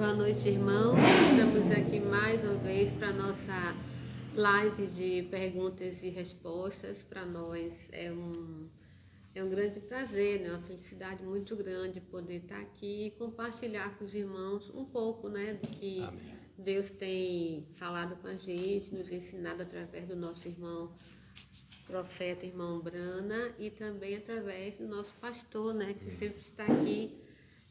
Boa noite, irmãos. Estamos aqui mais uma vez para a nossa live de perguntas e respostas. Para nós é um grande prazer, né? Uma felicidade muito grande poder estar aqui e compartilhar com os irmãos um pouco, né, do que Amém. Deus tem falado com a gente, nos ensinado através do nosso irmão profeta, irmão Brana, e também através do nosso pastor, né, que sempre está aqui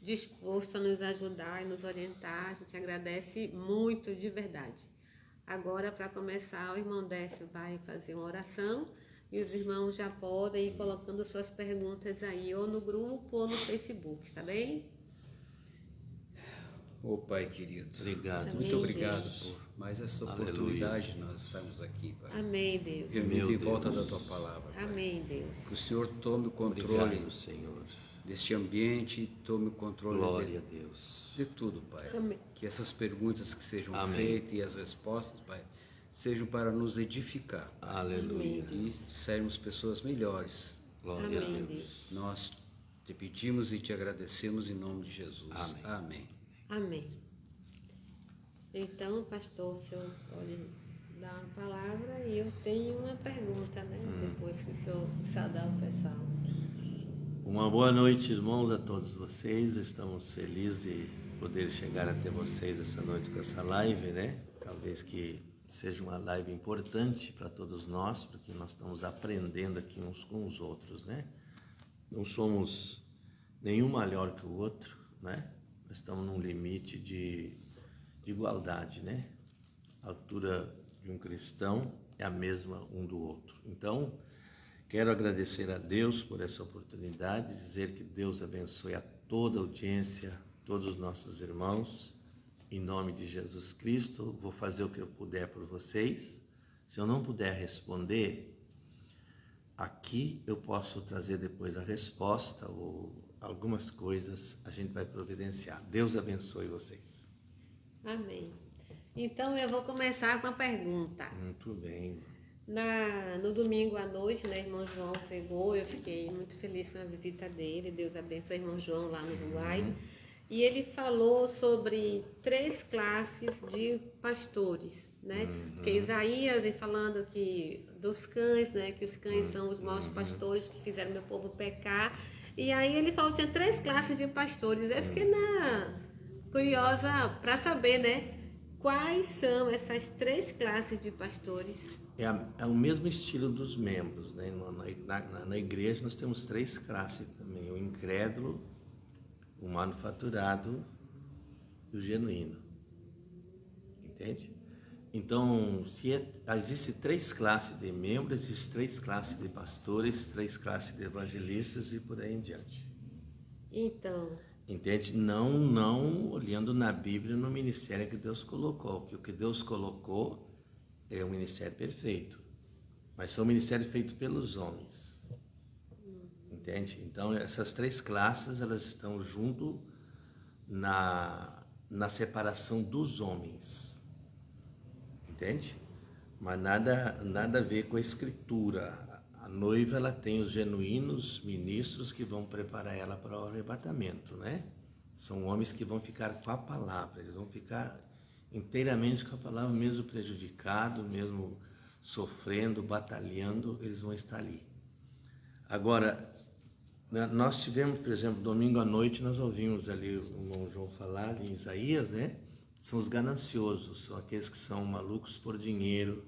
disposto a nos ajudar e nos orientar. A gente agradece muito, de verdade. Agora, para começar, o irmão Décio vai fazer uma oração e os irmãos já podem ir colocando suas perguntas aí, ou no grupo ou no Facebook, tá bem? Ô Pai querido, Obrigado. Amém, muito obrigado Deus. por mais essa Aleluia, oportunidade de Senhor. nós estarmos aqui, Pai, Amém, Deus. reunidos Meu em volta Deus. da Tua Palavra, Pai. Amém, Deus. Que o Senhor tome o controle Obrigado, Senhor. deste ambiente, tome o controle Glória a Deus. de tudo, Pai. Amém. Que essas perguntas que sejam Amém. feitas e as respostas, Pai, sejam para nos edificar Aleluia. e sermos pessoas melhores. Glória a Amém, Deus. Deus. Nós te pedimos e te agradecemos em nome de Jesus. Amém. Amém. Amém. Então, pastor, o senhor pode dar uma palavra e eu tenho uma pergunta, né? Depois que o senhor saudar o pessoal. Uma boa noite, irmãos, a todos vocês. Estamos felizes de poder chegar até vocês essa noite com essa live, né? Talvez que seja uma live importante para todos nós, porque nós estamos aprendendo aqui uns com os outros, né? Não somos nenhum melhor que o outro, né? Nós estamos num limite de igualdade, né? A altura de um cristão é a mesma um do outro. Então, quero agradecer a Deus por essa oportunidade, dizer que Deus abençoe a toda a audiência, todos os nossos irmãos. Em nome de Jesus Cristo, vou fazer o que eu puder por vocês. Se eu não puder responder, aqui eu posso trazer depois a resposta ou algumas coisas a gente vai providenciar. Deus abençoe vocês. Amém. Então, eu vou começar com a pergunta. Muito bem. No domingo à noite, né, irmão João pregou, eu fiquei muito feliz com a visita dele. Deus abençoe o irmão João lá no Uruguai. E ele falou sobre 3 classes de pastores, né? Porque Isaías vem falando que dos cães, né? Que os cães são os maus pastores que fizeram meu povo pecar. E aí ele falou que tinha 3 classes de pastores. Eu fiquei curiosa para saber, né? Quais são essas 3 classes de pastores? É o mesmo estilo dos membros, né? Na igreja nós temos 3 classes também: o incrédulo, o manufaturado e o genuíno. Entende? Então, existe 3 classes de membros, existem 3 classes de pastores, 3 classes de evangelistas e por aí em diante. Então, Entende? Não olhando na Bíblia no ministério que Deus colocou, que o que Deus colocou é um ministério perfeito, mas são ministérios feitos pelos homens. Entende? Então, essas 3 classes, elas estão junto na separação dos homens. Entende? Mas nada a ver com a escritura. A noiva, ela tem os genuínos ministros que vão preparar ela para o arrebatamento, né? São homens que vão ficar com a palavra, eles vão ficar inteiramente com a palavra, mesmo prejudicado, mesmo sofrendo, batalhando, eles vão estar ali. Agora, nós tivemos, por exemplo, domingo à noite, nós ouvimos ali o irmão João falar em Isaías, né? São os gananciosos, são aqueles que são malucos por dinheiro,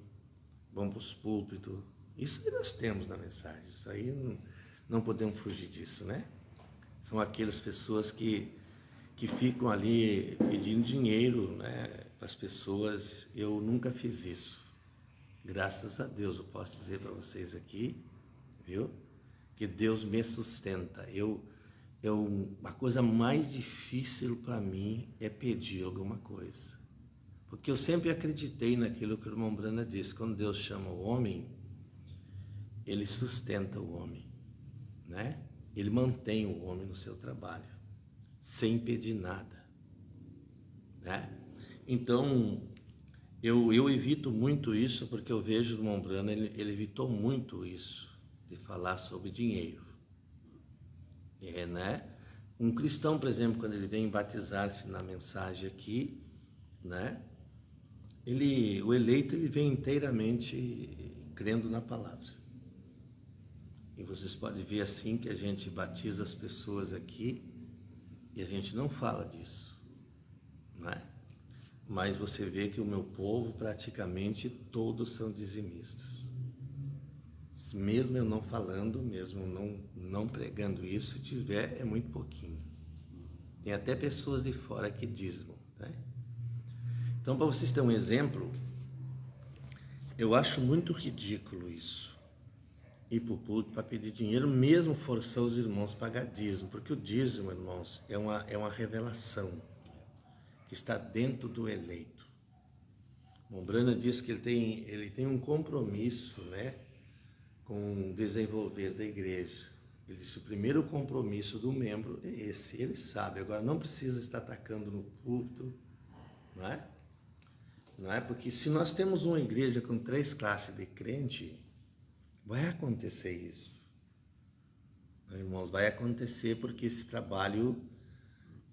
vão para os púlpitos. Isso aí nós temos na mensagem, isso aí não podemos fugir disso, né? São aquelas pessoas que ficam ali pedindo dinheiro, né, para as pessoas. Eu nunca fiz isso. Graças a Deus, eu posso dizer para vocês aqui, viu? Que Deus me sustenta. A coisa mais difícil para mim é pedir alguma coisa. Porque eu sempre acreditei naquilo que o irmão Brana disse. Quando Deus chama o homem, Ele sustenta o homem, né? Ele mantém o homem no seu trabalho, sem pedir nada, né? Então, eu evito muito isso, porque eu vejo o irmão Brana, ele evitou muito isso, de falar sobre dinheiro, né? Um cristão, por exemplo, quando ele vem batizar-se na mensagem aqui, né? O eleito, ele vem inteiramente crendo na palavra. E vocês podem ver assim que a gente batiza as pessoas aqui e a gente não fala disso, não é? Mas você vê que o meu povo, praticamente todos são dizimistas. Mesmo eu não falando, mesmo eu não pregando isso, se tiver, é muito pouquinho. Tem até pessoas de fora que dizimam, né? Então, para vocês terem um exemplo, eu acho muito ridículo isso. Ir para o público para pedir dinheiro, mesmo forçar os irmãos a pagar dízimo, porque o dízimo, irmãos, é uma revelação que está dentro do eleito. Mombrana diz que ele tem um compromisso, né, com o desenvolver da igreja. Ele disse: o primeiro compromisso do membro é esse, ele sabe. Agora, não precisa estar atacando no púlpito, não é? Não é? Porque se nós temos uma igreja com 3 classes de crente, vai acontecer isso, irmãos, vai acontecer, porque esse trabalho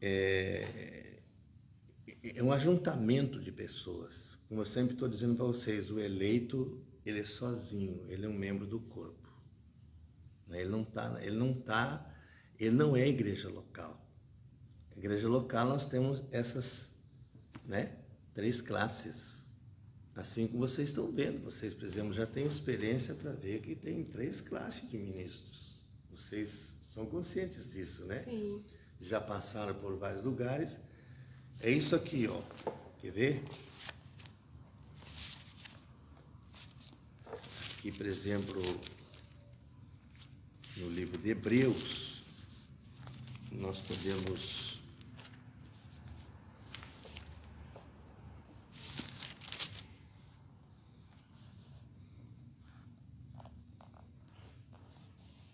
é um ajuntamento de pessoas. Como eu sempre estou dizendo para vocês, o eleito, ele é sozinho, ele é um membro do corpo. Ele não é igreja local. A igreja local nós temos essas, né, 3 classes. Assim como vocês estão vendo, vocês, por exemplo, já têm experiência para ver que tem 3 classes de ministros. Vocês são conscientes disso, né? Sim. Já passaram por vários lugares. É isso aqui, ó. Quer ver? Aqui, por exemplo, no livro de Hebreus, nós podemos...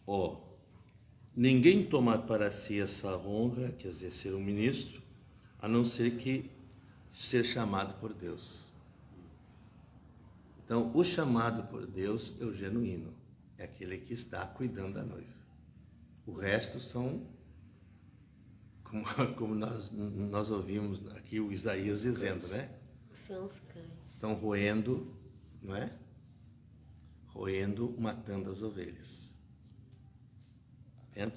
Ó, ninguém toma para si essa honra, quer dizer, ser um ministro, a não ser que ser chamado por Deus. Então, o chamado por Deus é o genuíno, é aquele que está cuidando da noiva. O resto são, como nós ouvimos aqui o Isaías dizendo, né? São os cães. Estão roendo, não é? Roendo, matando as ovelhas. Vendo?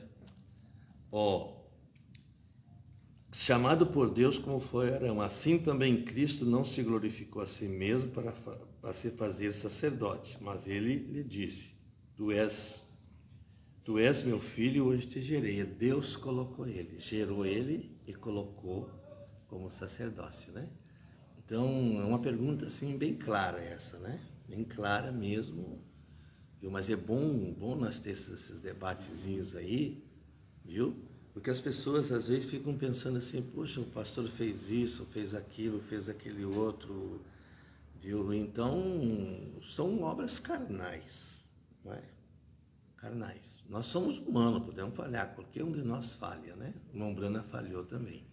Ó, chamado por Deus como foi Arão, assim também Cristo não se glorificou a si mesmo para se fazer sacerdote, mas ele lhe disse: tu és meu filho, hoje te gerei. Deus colocou ele, gerou ele e colocou como sacerdócio, né? Então, é uma pergunta assim bem clara essa, né? Bem clara mesmo. Mas é bom nós ter esses debatezinhos aí, viu? Porque as pessoas às vezes ficam pensando assim: poxa, o pastor fez isso, fez aquilo, fez aquele outro, viu? Então, são obras carnais, não é? Carnais. Nós somos humanos, podemos falhar, qualquer um de nós falha, né? O Mombrana falhou também.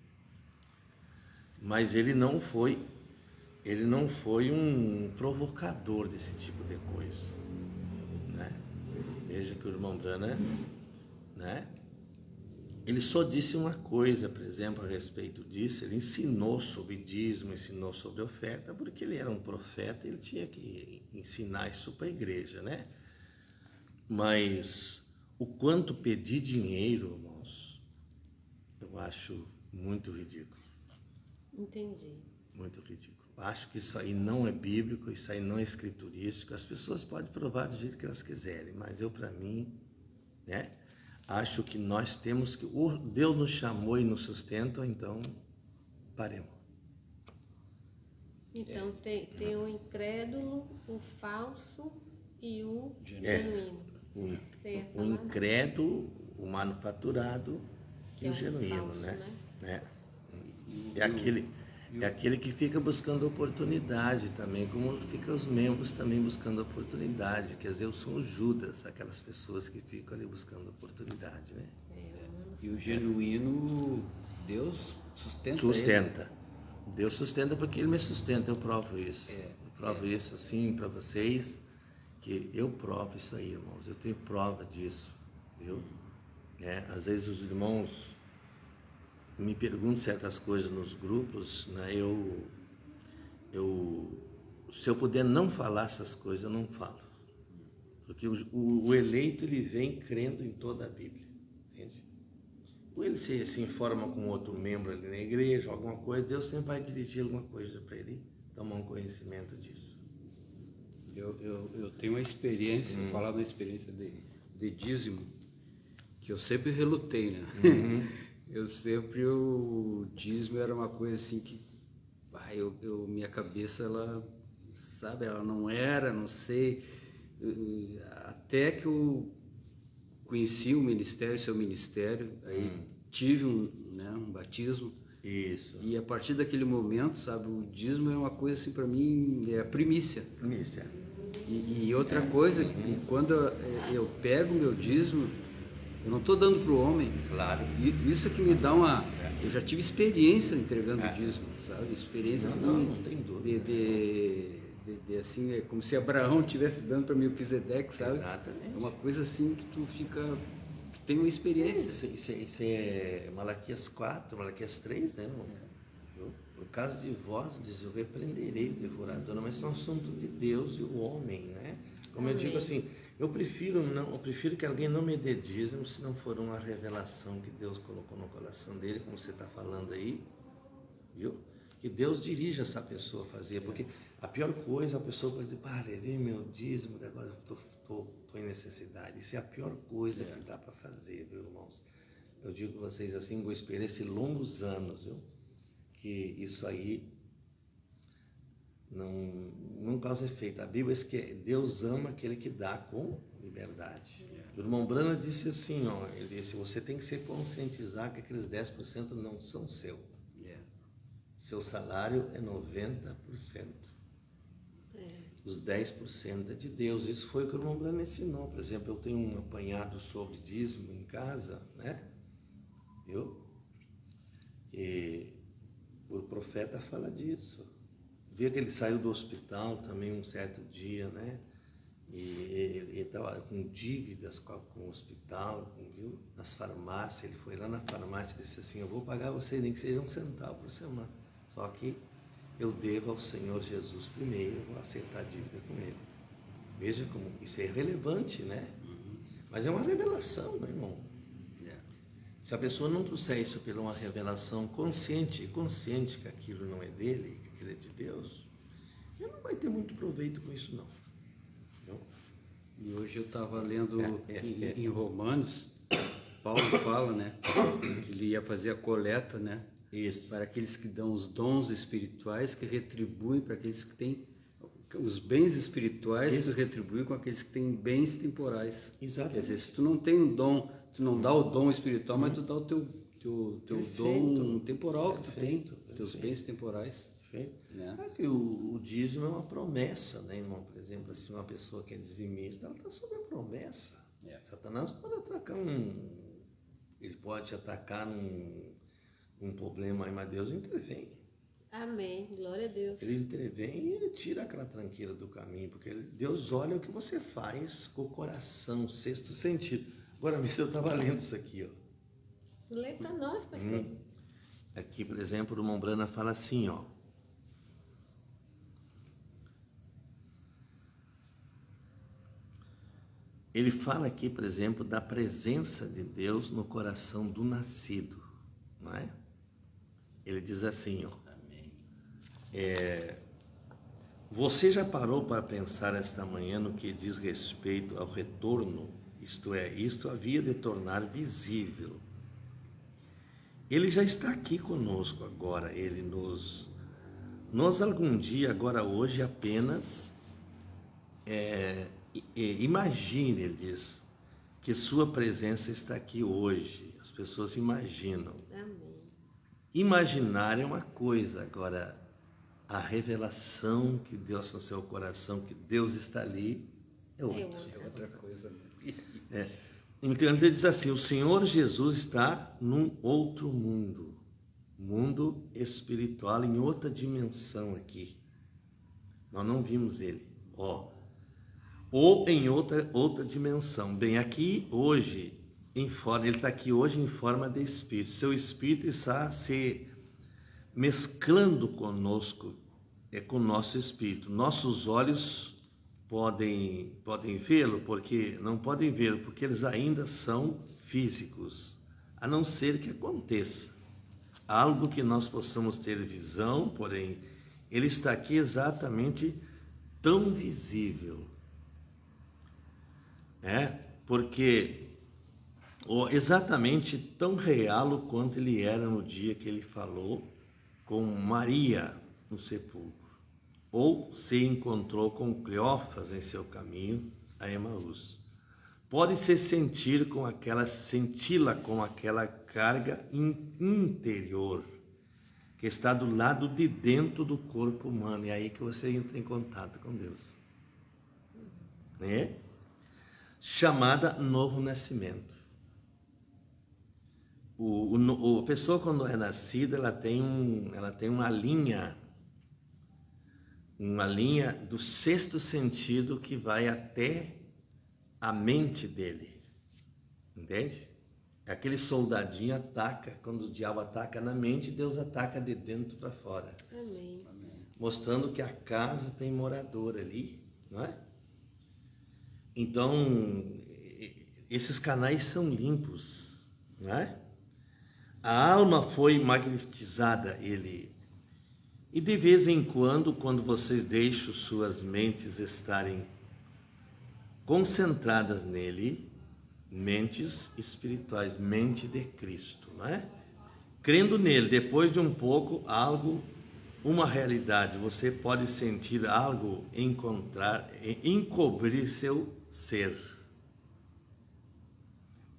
Mas ele não foi um provocador desse tipo de coisa. Né? Veja que o irmão Brana, né? Ele só disse uma coisa, por exemplo, a respeito disso. Ele ensinou sobre dízimo, ensinou sobre oferta, porque ele era um profeta, ele tinha que ensinar isso para a igreja, né? Mas o quanto pedir dinheiro, irmãos, eu acho muito ridículo. Entendi. Muito ridículo. Acho que isso aí não é bíblico, isso aí não é escriturístico. As pessoas podem provar do jeito que elas quiserem, mas eu, para mim, né, acho que nós temos que... Deus nos chamou e nos sustenta, então paremos. Então, tem o incrédulo, o falso e o genuíno. O incrédulo, o manufaturado e o genuíno, falso, né? É aquele que fica buscando oportunidade também, como ficam os membros também buscando oportunidade. Quer dizer, eu sou o Judas, aquelas pessoas que ficam ali buscando oportunidade, né? E o genuíno, Deus sustenta. Sustenta. Ele. Deus sustenta porque Ele me sustenta, eu provo isso. Eu provo isso assim para vocês, que eu provo isso aí, irmãos. Eu tenho prova disso, viu? Às vezes os irmãos me perguntam certas coisas nos grupos, né? Se eu puder não falar essas coisas, eu não falo. Porque o eleito, ele vem crendo em toda a Bíblia, entende? Ou ele se informa com outro membro ali na igreja, alguma coisa, Deus sempre vai dirigir alguma coisa para ele tomar um conhecimento disso. Eu tenho uma experiência, falar da experiência de dízimo, que eu sempre relutei, né? O dízimo era uma coisa assim que, minha cabeça, ela, sabe, ela não sei, até que eu conheci o ministério, seu ministério, aí tive um batismo. Isso. E a partir daquele momento, sabe, o dízimo é uma coisa assim, para mim, é a primícia. Primícia. E outra coisa, e quando eu pego o meu dízimo, eu não estou dando para o homem. Claro. E isso que me dá uma... Eu já tive experiência entregando dízimo, sabe? Experiência Não tem dúvida. De assim, é como se Abraão estivesse dando para Melquisedeque, sabe? Exatamente. É uma coisa assim que tu tem uma experiência. Isso é Malaquias 4, Malaquias 3, né, irmão? Por causa de vós, diz, eu repreenderei o devorador, mas isso é um assunto de Deus e o homem, né? Como eu digo assim, eu prefiro que alguém não me dê dízimo se não for uma revelação que Deus colocou no coração dele, como você está falando aí, viu? Que Deus dirija essa pessoa a fazer, porque a pior coisa, a pessoa pode dizer, levei meu dízimo, agora estou em necessidade. Isso é a pior coisa que dá para fazer, viu, irmãos? Eu digo a vocês assim, com experiência de longos anos, viu? Que isso aí não causa efeito. A Bíblia diz que Deus ama aquele que dá com liberdade. O irmão Branham disse assim, ele disse, você tem que se conscientizar que aqueles 10% não são seu. Seu salário é 90%. Os 10% é de Deus. Isso foi o que o irmão Branham ensinou. Por exemplo, eu tenho um apanhado sobre dízimo em casa, né? E o profeta fala disso. Vê que ele saiu do hospital também um certo dia, né? E ele estava com dívidas com o hospital, viu? Nas farmácias. Ele foi lá na farmácia e disse assim, eu vou pagar você nem que seja um centavo por semana. Só que eu devo ao Senhor Jesus primeiro, vou acertar a dívida com ele. Veja como isso é relevante, né? Mas é uma revelação, né, irmão? Se a pessoa não trouxer isso pela uma revelação consciente que aquilo não é dele, que aquilo é de Deus, ele não vai ter muito proveito com isso, não. E hoje eu estava lendo em Romanos, Paulo fala, né, que ele ia fazer a coleta, né, isso, para aqueles que dão os dons espirituais, que retribuem para aqueles que têm os bens espirituais, que retribuem com aqueles que têm bens temporais. Exatamente. Quer dizer, se tu não tem um dom, tu não dá o dom espiritual, mas tu dá o teu dom temporal que tu tem, teus bens temporais. Né? Que o dízimo é uma promessa, né, irmão? Por exemplo, assim, uma pessoa que é dizimista, ela está sob a promessa. Satanás pode atacar ele pode atacar um problema aí, mas Deus intervém. Amém, glória a Deus. Ele intervém e ele tira aquela tranqueira do caminho, porque Deus olha o que você faz com o coração, sexto sentido. Agora mesmo eu estava lendo isso aqui, Lê para nós, pastor. Aqui, por exemplo, o irmão Branham fala assim, Ele fala aqui, por exemplo, da presença de Deus no coração do nascido, não é? Ele diz assim, você já parou para pensar esta manhã no que diz respeito ao retorno? Isto havia de tornar visível. Ele já está aqui conosco agora, nós algum dia, agora hoje, apenas imagine, ele diz, que sua presença está aqui hoje. As pessoas imaginam. Amém. Imaginar é uma coisa, agora a revelação que Deus no seu coração, que Deus está ali, é outra coisa. Então ele diz assim, o Senhor Jesus está num outro mundo espiritual, em outra dimensão aqui. Nós não vimos ele, ou em outra dimensão. Bem, aqui hoje ele está aqui hoje em forma de espírito. Seu espírito está se mesclando conosco, com o nosso espírito. Nossos olhos podem vê-lo, porque não podem vê-lo, porque eles ainda são físicos, a não ser que aconteça algo que nós possamos ter visão, porém, ele está aqui exatamente tão visível, porque exatamente tão real quanto ele era no dia que ele falou com Maria no sepulcro, ou se encontrou com Cleófas em seu caminho a Emaús. Pode-se senti-la com aquela carga interior que está do lado de dentro do corpo humano. E é aí que você entra em contato com Deus, né? Chamada novo nascimento. A pessoa, quando é nascida, ela tem uma linha do sexto sentido que vai até a mente dele, entende? Aquele soldadinho ataca, quando o diabo ataca na mente, Deus ataca de dentro para fora. Amém. Mostrando que a casa tem morador ali, não é? Então, esses canais são limpos, não é? A alma foi magnetizada, e de vez em quando vocês deixam suas mentes estarem concentradas nele, mentes espirituais, mente de Cristo, não é? Crendo nele, depois de um pouco, uma realidade, você pode sentir algo encobrir seu ser.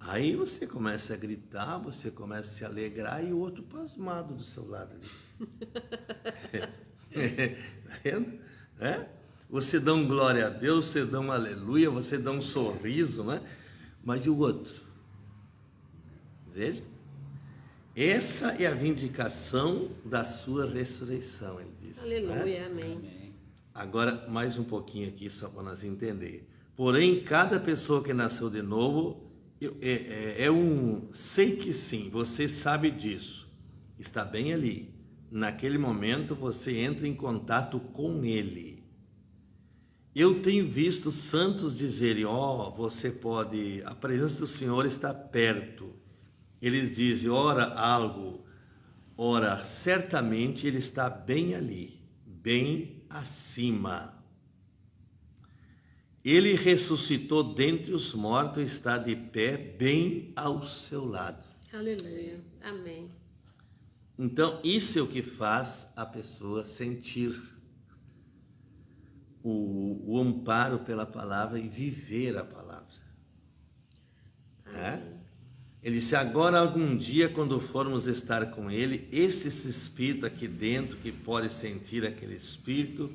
Aí você começa a gritar, você começa a se alegrar e o outro pasmado do seu lado ali. Tá vendo? Você dá um glória a Deus, você dá um aleluia, você dá um sorriso, né? Mas e o outro? Veja. Essa é a vindicação da sua ressurreição, ele diz. Aleluia, amém. Agora, mais um pouquinho aqui, só para nós entender. Porém, cada pessoa que nasceu de novo sei que sim, você sabe disso. Está bem ali. Naquele momento, você entra em contato com ele. Eu tenho visto santos dizerem, você pode, a presença do Senhor está perto. Eles dizem, ora, certamente ele está bem ali, bem acima. Ele ressuscitou dentre os mortos e está de pé bem ao seu lado. Aleluia, amém. Então, isso é o que faz a pessoa sentir o amparo pela palavra e viver a palavra. Ele disse, agora algum dia, quando formos estar com ele, esse espírito aqui dentro, que pode sentir aquele espírito,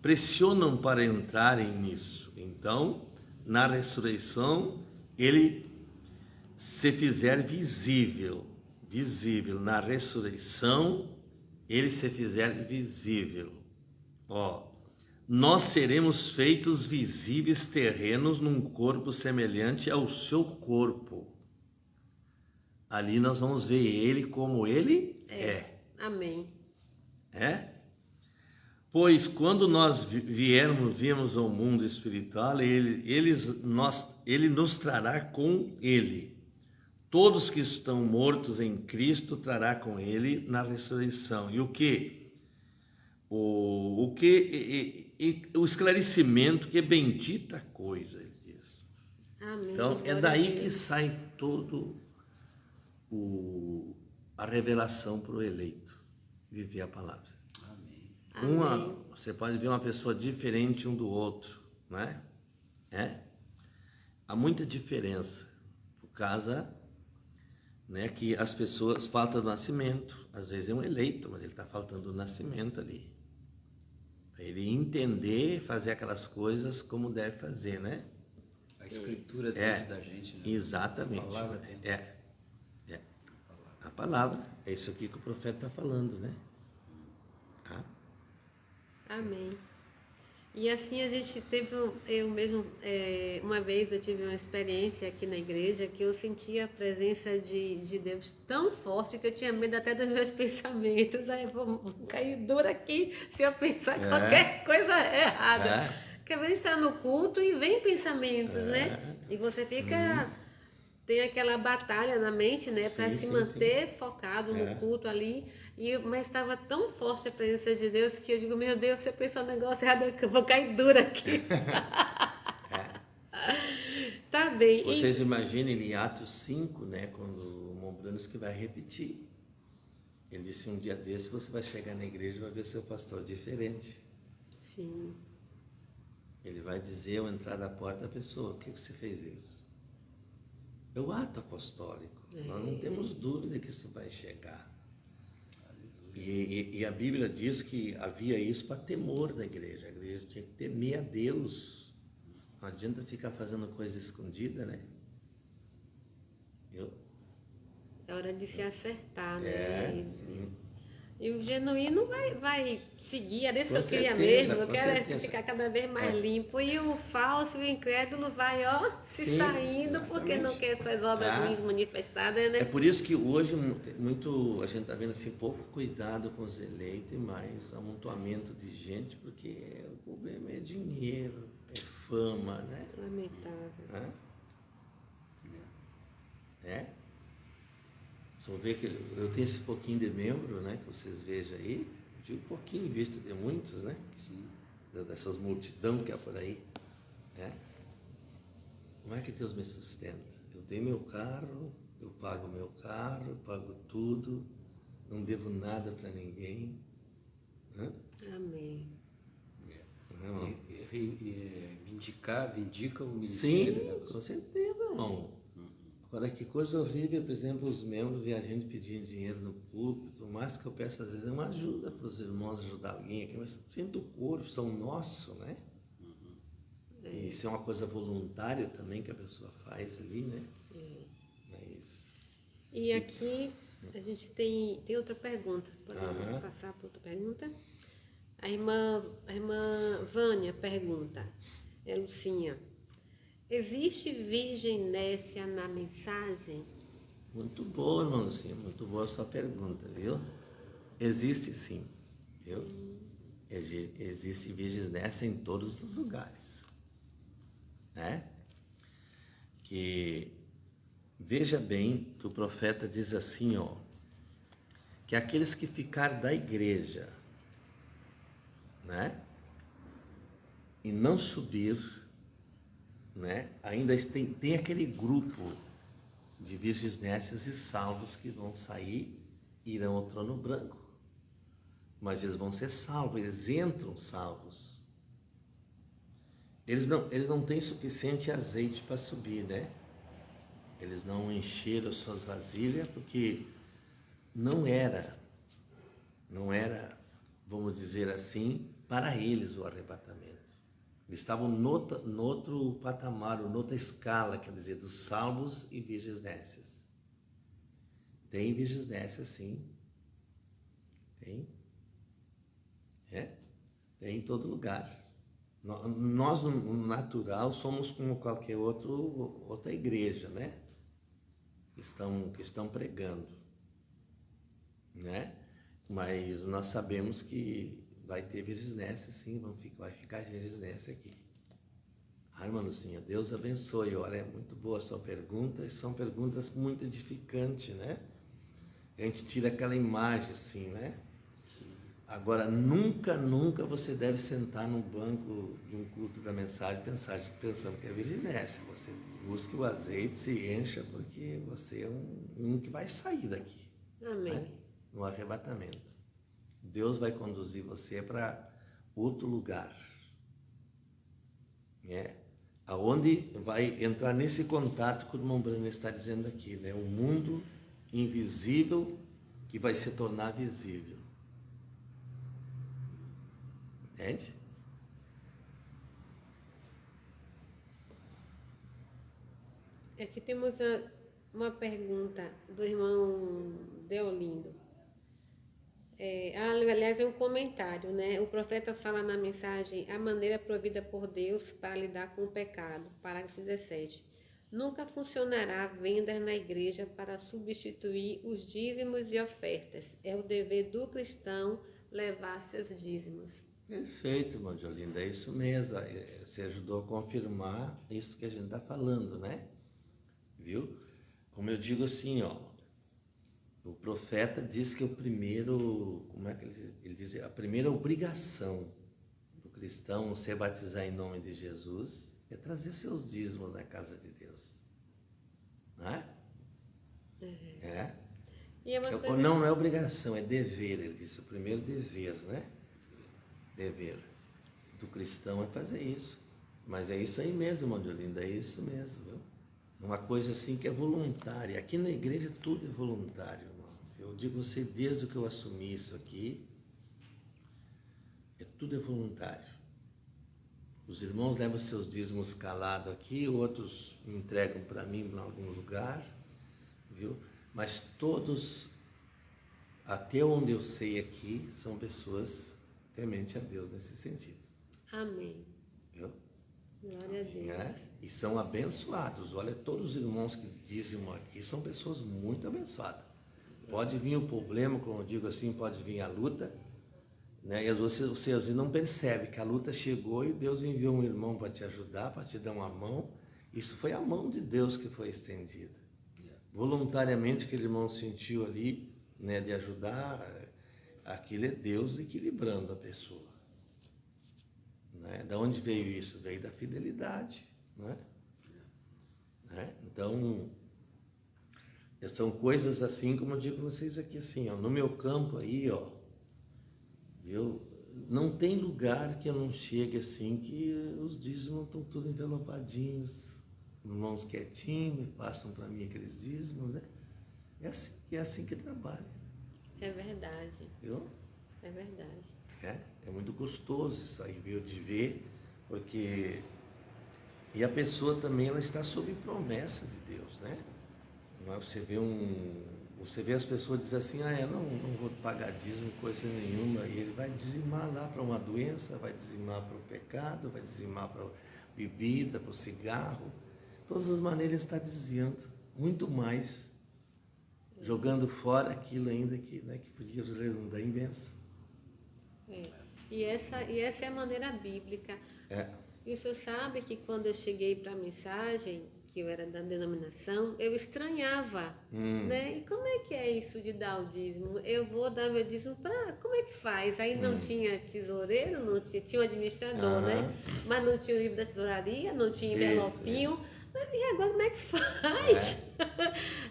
pressionam para entrarem nisso. Então, na ressurreição, ele se fizer visível, na ressurreição, ele se fizer visível. Nós seremos feitos visíveis terrenos num corpo semelhante ao seu corpo. Ali nós vamos ver ele como ele é. Amém. Pois quando nós viemos ao mundo espiritual, ele nos trará com ele. Todos que estão mortos em Cristo trará com ele na ressurreição. E o esclarecimento, que é bendita coisa, ele diz. Amém. Então, é daí que sai todo a revelação para o eleito, viver a palavra. Amém. Você pode ver uma pessoa diferente um do outro, não é? Há muita diferença, por causa, que as pessoas faltam do nascimento. Às vezes é um eleito, mas ele está faltando do nascimento ali. Para ele entender, fazer aquelas coisas como deve fazer, né? A escritura dentro da gente, né? Exatamente. A palavra dentro. A palavra. É isso aqui que o profeta está falando, né? Amém. E assim a gente teve, eu mesmo, uma vez eu tive uma experiência aqui na igreja que eu sentia a presença de Deus tão forte que eu tinha medo até dos meus pensamentos. Aí eu vou cair dura aqui se eu pensar qualquer coisa errada. É. Porque às vezes está no culto e vem pensamentos, né? E você fica. Tem aquela batalha na mente, né, para Sim, se sim, sim. manter focado no culto ali. Mas estava tão forte a presença de Deus que eu digo, meu Deus, se eu pensar um negócio errado, eu vou cair dura aqui. Tá bem. Vocês imaginem em Atos 5, né, quando o Mombranos que vai repetir. Ele disse um dia desse, você vai chegar na igreja e vai ver seu pastor diferente. Sim. Ele vai dizer ao entrar da porta da pessoa, o que você fez isso? É o ato apostólico. Nós não temos dúvida que isso vai chegar. E a Bíblia diz que havia isso para temor da igreja. A igreja tinha que temer a Deus. Não adianta ficar fazendo coisa escondida, né? É hora de se acertar, né? E o genuíno vai seguir, é isso que eu queria mesmo. Eu quero ficar cada vez mais limpo. E o falso, o incrédulo vai, se saindo, porque não quer suas obras ruins manifestadas, né? É por isso que hoje a gente está vendo assim, pouco cuidado com os eleitos e mais amontoamento de gente, porque o problema é dinheiro, é fama, né? Lamentável. Só ver que eu tenho esse pouquinho de membro, né, que vocês vejam aí, de um pouquinho em vista de muitos, né? Sim. Dessas multidão que há por aí, né? Como é que Deus me sustenta? Eu tenho meu carro, eu pago meu carro, pago tudo, não devo nada para ninguém. Né? Amém. Vindica o ministério. Sim, com certeza, irmão. Agora, que coisa horrível, por exemplo, os membros viajando pedindo dinheiro no púlpito. O mais que eu peço, às vezes, é uma ajuda para os irmãos, ajudar alguém aqui, mas dentro do corpo, são nossos, né? E isso é uma coisa voluntária também que a pessoa faz ali, né? Mas... E aqui a gente tem outra pergunta. Podemos passar para outra pergunta? A irmã Vânia pergunta, Lucinha, existe virginécia na mensagem? Muito boa, irmão Lucinha, muito boa a sua pergunta, viu? Existe sim, viu? Existe virginécia em todos os lugares, né? Que veja bem que o profeta diz assim, que aqueles que ficar da igreja, né, e não subir, né, ainda tem aquele grupo de virgens nécias e salvos que vão sair e irão ao trono branco. Mas eles vão ser salvos, eles entram salvos. Eles não têm suficiente azeite para subir, né? Eles não encheram suas vasilhas porque não era, vamos dizer assim, para eles o arrebatamento. Eles estavam no outro patamar, noutra escala, quer dizer, dos salvos e virgens nécias. Tem virgens nécias, sim. Tem. Tem em todo lugar. Nós, no natural, somos como qualquer outra igreja, né? Que estão pregando, né? Mas nós sabemos que vai ter virgens nécias, sim, vai ficar virgens nécias aqui. Irmã Lucinha, Deus abençoe. Olha, é muito boa a sua pergunta, e são perguntas muito edificantes, né? A gente tira aquela imagem assim, né? Sim. Agora, nunca você deve sentar no banco de um culto da mensagem pensando que é virginécia. Você busque o azeite, se encha, porque você é um que vai sair daqui. Amém. Né? No arrebatamento. Deus vai conduzir você para outro lugar, né? Aonde vai entrar nesse contato que o irmão Bruno está dizendo aqui, né? Um mundo invisível que vai se tornar visível. Entende? Aqui temos uma pergunta do irmão Deolindo. aliás, é um comentário, né? O profeta fala na mensagem a maneira provida por Deus para lidar com o pecado. Parágrafo 17. Nunca funcionará vendas na igreja para substituir os dízimos e ofertas. É o dever do cristão levar seus dízimos. Perfeito, irmã Diolinda, é isso mesmo. Você ajudou a confirmar isso que a gente está falando, né? Viu? Como eu digo assim, ó, o profeta diz que o primeiro, como é que ele diz? A primeira obrigação do cristão se batizar em nome de Jesus é trazer seus dízimos na casa de Deus. Não é? É. E é uma coisa... Não é obrigação, é dever. Ele disse o primeiro dever, né? Dever do cristão é fazer isso. Mas é isso aí mesmo, irmão Diolinda, é isso mesmo, viu? Uma coisa assim que é voluntária. Aqui na igreja tudo é voluntário, irmão. Eu digo a você, desde que eu assumi isso aqui, tudo é voluntário. Os irmãos levam seus dízimos calados aqui, outros entregam para mim em algum lugar, viu? Mas todos, até onde eu sei aqui, são pessoas temente a Deus nesse sentido. Amém. Viu? Glória a Deus. Né? E são abençoados. Olha, todos os irmãos que dizimam aqui são pessoas muito abençoadas. Pode vir o problema, como eu digo assim, pode vir a luta, né? E às vezes você não percebe que a luta chegou e Deus enviou um irmão para te ajudar, para te dar uma mão. Isso foi a mão de Deus que foi estendida. Voluntariamente aquele irmão sentiu ali, né, de ajudar, aquilo é Deus equilibrando a pessoa. Né? Da onde veio isso? Veio da fidelidade. Né? Né? Então, são coisas assim, como eu digo para vocês aqui, assim, ó, no meu campo aí, ó, não tem lugar que eu não chegue assim, que os dízimos estão tudo envelopadinhos, irmãos quietinhos, me passam para mim aqueles dízimos, né? É assim que trabalha. É verdade. Viu? É verdade. É muito gostoso isso aí, viu, de ver, porque... E a pessoa também, ela está sob promessa de Deus, né? Você vê as pessoas dizem assim, eu não vou pagar dízimo, coisa nenhuma, e ele vai dizimar lá para uma doença, vai dizimar para o pecado, vai dizimar para a bebida, para o cigarro. Todas as maneiras ele está desviando, muito mais, jogando fora aquilo ainda que, né, que podia redundar em bênção. E essa é a maneira bíblica. E o senhor sabe que quando eu cheguei para a mensagem, que eu era da denominação, eu estranhava, né? E como é que é isso de dar o dízimo? Eu vou dar meu dízimo para... Como é que faz? Aí não tinha tesoureiro, não tinha um administrador, né? Mas não tinha o livro da tesouraria, não tinha envelopinho. E agora como é que faz?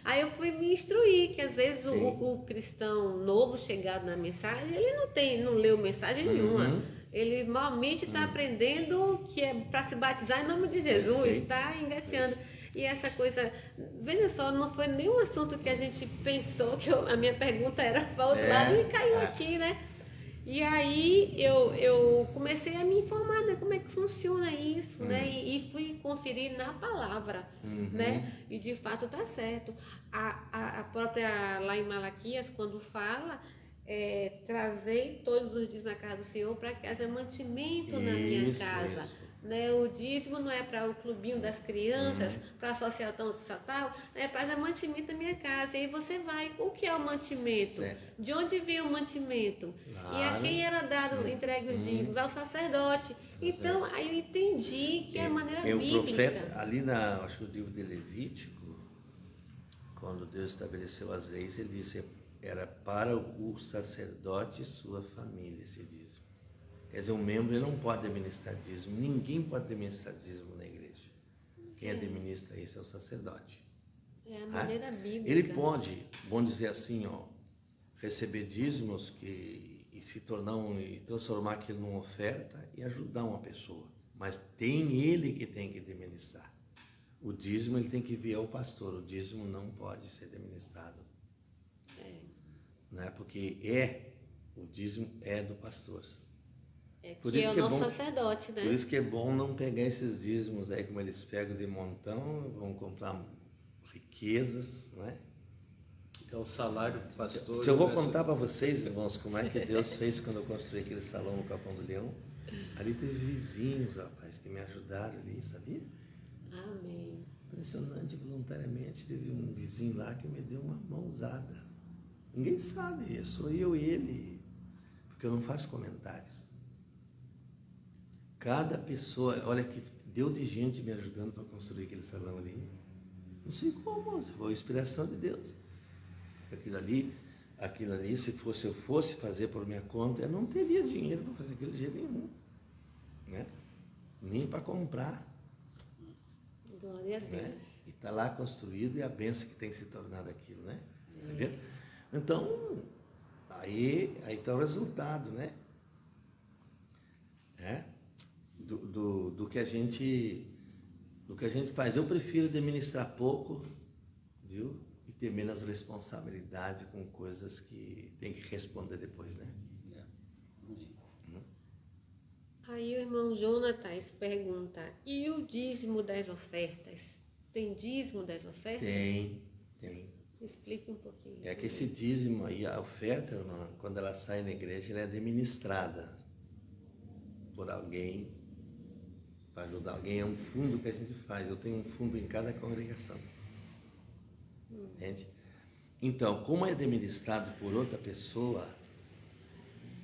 Aí eu fui me instruir, que às vezes o cristão novo chegado na mensagem, ele não leu mensagem nenhuma. Ele malmente está aprendendo que é para se batizar em nome de Jesus, está engateando. E essa coisa, veja só, não foi nenhum assunto que a gente pensou, que a minha pergunta era para o outro lado e caiu aqui, né? E aí eu comecei a me informar, né, como é que funciona isso, né? E fui conferir na palavra, né? E de fato está certo. A própria, lá em Malaquias, quando fala... trazei todos os dias na casa do Senhor para que haja mantimento na minha casa. Né? O dízimo não é para o clubinho das crianças, para a associação estatal, é para haja mantimento na minha casa. E aí você vai, o que é o mantimento? De onde veio o mantimento? E a quem era dado, entregue os dízimos? Ao sacerdote. Então, aí eu entendi que é a maneira bíblica. O profeta, ali acho que no livro de Levítico, quando Deus estabeleceu as leis, ele disse... Era para o sacerdote e sua família esse dízimo. Quer dizer, um membro ele não pode administrar dízimo. Ninguém pode administrar dízimo na igreja. Quem administra isso é o sacerdote. É a maneira bíblica. Ele pode, vamos dizer assim, receber dízimos e transformar aquilo numa oferta e ajudar uma pessoa. Mas tem ele que tem que administrar. O dízimo ele tem que vir ao pastor. O dízimo não pode ser administrado. Né? Porque o dízimo é do pastor. Por isso que é o nosso sacerdote, né? Por isso que é bom não pegar esses dízimos aí, como eles pegam de montão, vão comprar riquezas, né? Então, o salário do pastor... Se eu vou contar para vocês, irmãos, como é que Deus fez quando eu construí aquele salão no Capão do Leão, ali teve vizinhos, rapaz, que me ajudaram ali, sabia? Amém. Impressionante, voluntariamente, teve um vizinho lá que me deu uma mãozada. Ninguém sabe, sou eu e ele, porque eu não faço comentários. Cada pessoa, olha que deu de gente me ajudando para construir aquele salão ali. Não sei como, foi a inspiração de Deus. Aquilo ali, se eu fosse fazer por minha conta, eu não teria dinheiro para fazer aquilo de jeito nenhum, né? Nem para comprar. Glória a Deus. Né? E está lá construído e a bênção que tem se tornado aquilo, né? Tá vendo? Então, aí está o resultado, né? Do que a gente faz. Eu prefiro administrar pouco, viu? E ter menos responsabilidade com coisas que tem que responder depois, né? Aí o irmão Jonatas pergunta, e o dízimo das ofertas? Tem dízimo das ofertas? Tem. Explique um pouquinho. É que esse dízimo aí, a oferta, irmã, quando ela sai na igreja, ela é administrada por alguém, para ajudar alguém. É um fundo que a gente faz. Eu tenho um fundo em cada congregação. Entende? Então, como é administrado por outra pessoa,